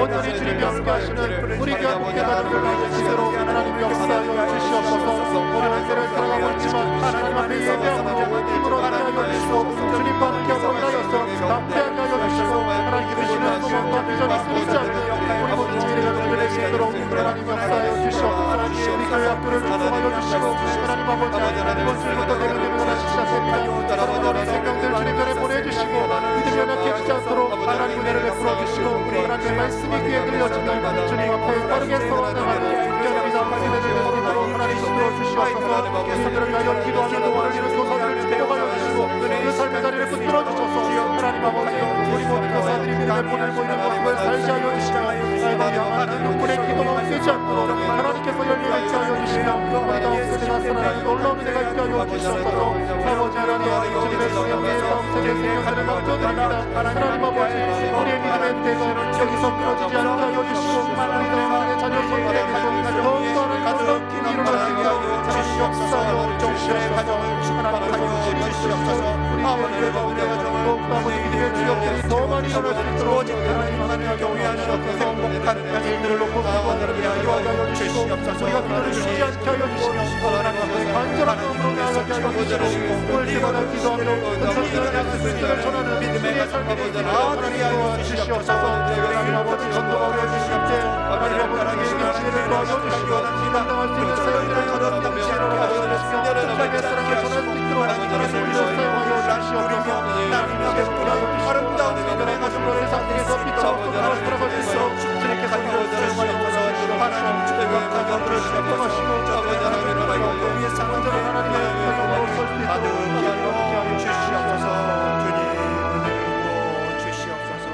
온전히 주님이 함께 하시는 우리 교회 함께 가정을 가지시도록 하나님 역사하여 주시옵소서. 우리는 교회를 살아가고 있지만 하나님 앞에 예배함으로 힘으로 하여 주시고 주님과 함께 함께하여서 남패하게 하여 주시고 하나님께 주시는 소망과 비전이 끊이지 않게 우리 모든 지혜가 넘겨낼 수 있도록 하나님 역사하여 주시옵소서. 우리 교회 학교를 축복하여 주시고 하나님 아버지 이번 주부터 내년 예배가 시작됩니다. 사랑하는 어린 생명들 주님 전에 보내주시고 이들이 연약해지지 않도록 하나님 은혜를 베풀어 주시고 우리 하나님의 말씀이 귀에 들려지면 주님 앞에 빠르게 서나가는 특별히 나가게 되는 것으로 하나님 인도해 주시옵소서. 예수들을 위하여 기도하며 도와를 이룬 교사들을 축복하여 주시고 그 삶의 자리를 붙들어 주셔서 하나님 아버지 우리 모든 교사들이 믿음에 보내고 있는 모습을 살게 하여 주시며 아이들이 향한 눈물의 기도가 되지 않도록 하나님께서 열리게 하여 주시며 우리 다음 세대가 살아나는 놀라운 은혜가 있게 하여 주시옵소서. 아버지 하나님 주님의 성령의 다음 세대 생명들을 맡겨드립니다. 하나님 아버지 우리의 믿음의 대가 여기서 끊어지지 않게 하여 주시고 우리 다음 자녀 성들에게도 더욱더 하나님 놀라운 일이 일어나시게 하여 주시옵소서. 정신의 가정을 하나님 하여 주시옵소서. 아버지의 가정을 더욱더 아버지 믿음의 주역들이 더 많이 일어날 수 있도록 하나님 경외하시옵소서. 행복한 일들을 놓고 기도하는 이루어져 하여 주시옵소서. 우리가 그들을 쉬지 않게 하여 주시옵소서. 하나님 앞에 간절한 마음으로 나아가게 하여 주시옵소서. 오늘 때마다 기도하며 은총이라는 약속을 전하는 믿음의 삶이 되기를 하나님 도와주시옵소서. 하나님 아버지 전도하게 해주실 때 하나님 아버지 지혜를 도와주시고 감당할 수 있는 사역들을 전하는 지혜를 도와주시며 하나님의 사랑을 전할 수 있도록 하나님의 소리를 사용하여 주시옵소서. 하나님의 베풀어 아름다운 믿음의 가정으로 세상 속에서 빛으로 살아갈 수 있도록 주님께서 이를 사용하여 주시고 하나님 주님의 가정을 축복하시고 하나님의 위에 상관적인 하나님의 영광으로 설 수 있도록 하여 주시옵소서. 주님 은혜로 주시옵소서.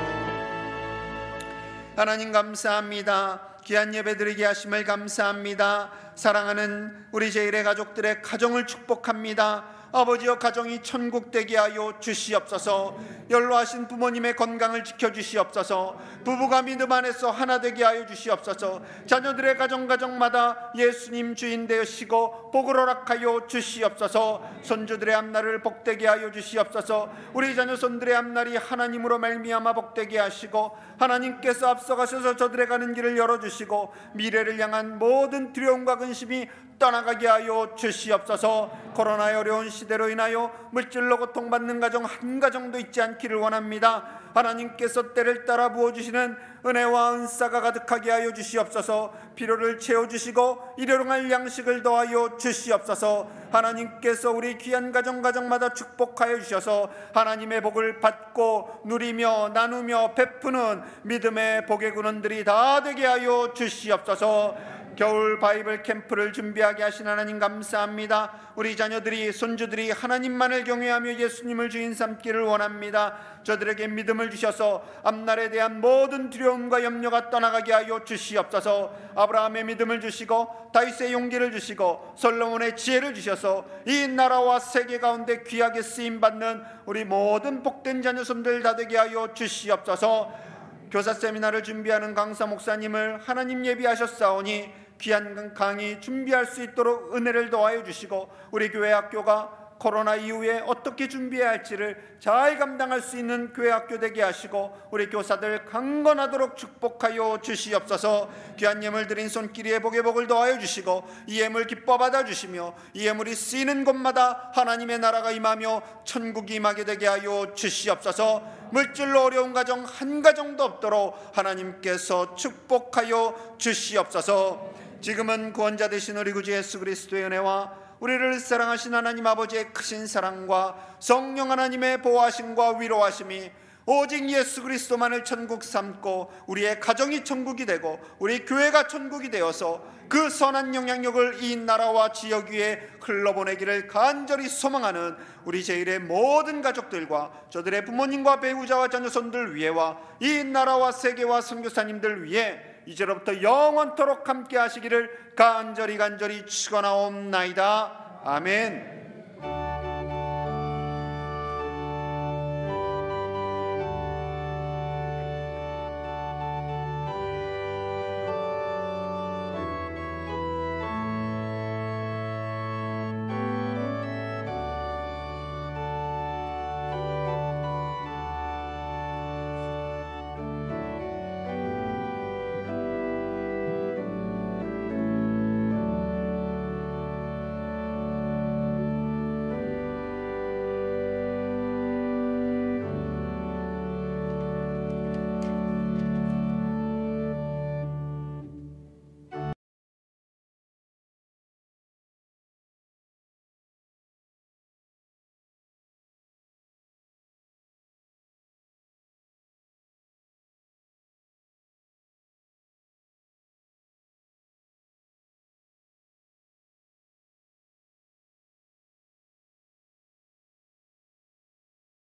하나님 감사합니다. 귀한 예배 드리게 하심을 감사합니다. 사랑하는 우리 제1의 가족들의 가정을 축복합니다. 아버지여 가정이 천국 되게 하여 주시옵소서. 연로하신 부모님의 건강을 지켜주시옵소서. 부부가 믿음 안에서 하나 되게 하여 주시옵소서. 자녀들의 가정마다 예수님 주인 되시고 복을 허락하여 주시옵소서. 손주들의 앞날을 복되게 하여 주시옵소서. 우리 자녀 손들의 앞날이 하나님으로 말미암아 복되게 하시고 하나님께서 앞서가셔서 저들의 가는 길을 열어주시고 미래를 향한 모든 두려움과 근심이 떠나가게 하여 주시옵소서. 코로나의 어려운 시대로 인하여 물질로 고통받는 가정 한 가정도 있지 않기를 원합니다. 하나님께서 때를 따라 부어주시는 은혜와 은사가 가득하게 하여 주시옵소서. 필요를 채워주시고 일용할 양식을 더하여 주시옵소서. 하나님께서 우리 귀한 가정마다 축복하여 주셔서 하나님의 복을 받고 누리며 나누며 베푸는 믿음의 복의 근원들이 다 되게 하여 주시옵소서. 겨울 바이블 캠프를 준비하게 하신 하나님 감사합니다. 우리 자녀들이 손주들이 하나님만을 경외하며 예수님을 주인 삼기를 원합니다. 저들에게 믿음을 주셔서 앞날에 대한 모든 두려움과 염려가 떠나가게 하여 주시옵소서. 아브라함의 믿음을 주시고 다윗의 용기를 주시고 솔로몬의 지혜를 주셔서 이 나라와 세계 가운데 귀하게 쓰임받는 우리 모든 복된 자녀손들 다 되게 하여 주시옵소서. 교사 세미나를 준비하는 강사 목사님을 하나님 예비하셨사오니 귀한 강의 준비할 수 있도록 은혜를 더하여 주시고 우리 교회 학교가 코로나 이후에 어떻게 준비해야 할지를 잘 감당할 수 있는 교회 학교 되게 하시고 우리 교사들 강건하도록 축복하여 주시옵소서. 귀한 예물 드린 손길이 회복의 복을 더하여 주시고 이 예물 기뻐 받아 주시며 이 예물이 쓰이는 곳마다 하나님의 나라가 임하며 천국이 임하게 되게 하여 주시옵소서. 물질로 어려운 가정 한 가정도 없도록 하나님께서 축복하여 주시옵소서. 지금은 구원자 되신 우리 구주 예수 그리스도의 은혜와 우리를 사랑하신 하나님 아버지의 크신 사랑과 성령 하나님의 보호하심과 위로하심이 오직 예수 그리스도만을 천국 삼고 우리의 가정이 천국이 되고 우리 교회가 천국이 되어서 그 선한 영향력을 이 나라와 지역 위에 흘러보내기를 간절히 소망하는 우리 제일의 모든 가족들과 저들의 부모님과 배우자와 자녀손들 위에와 이 나라와 세계와 선교사님들 위해 이제로부터 영원토록 함께 하시기를 간절히 축원하옵나이다. 아멘.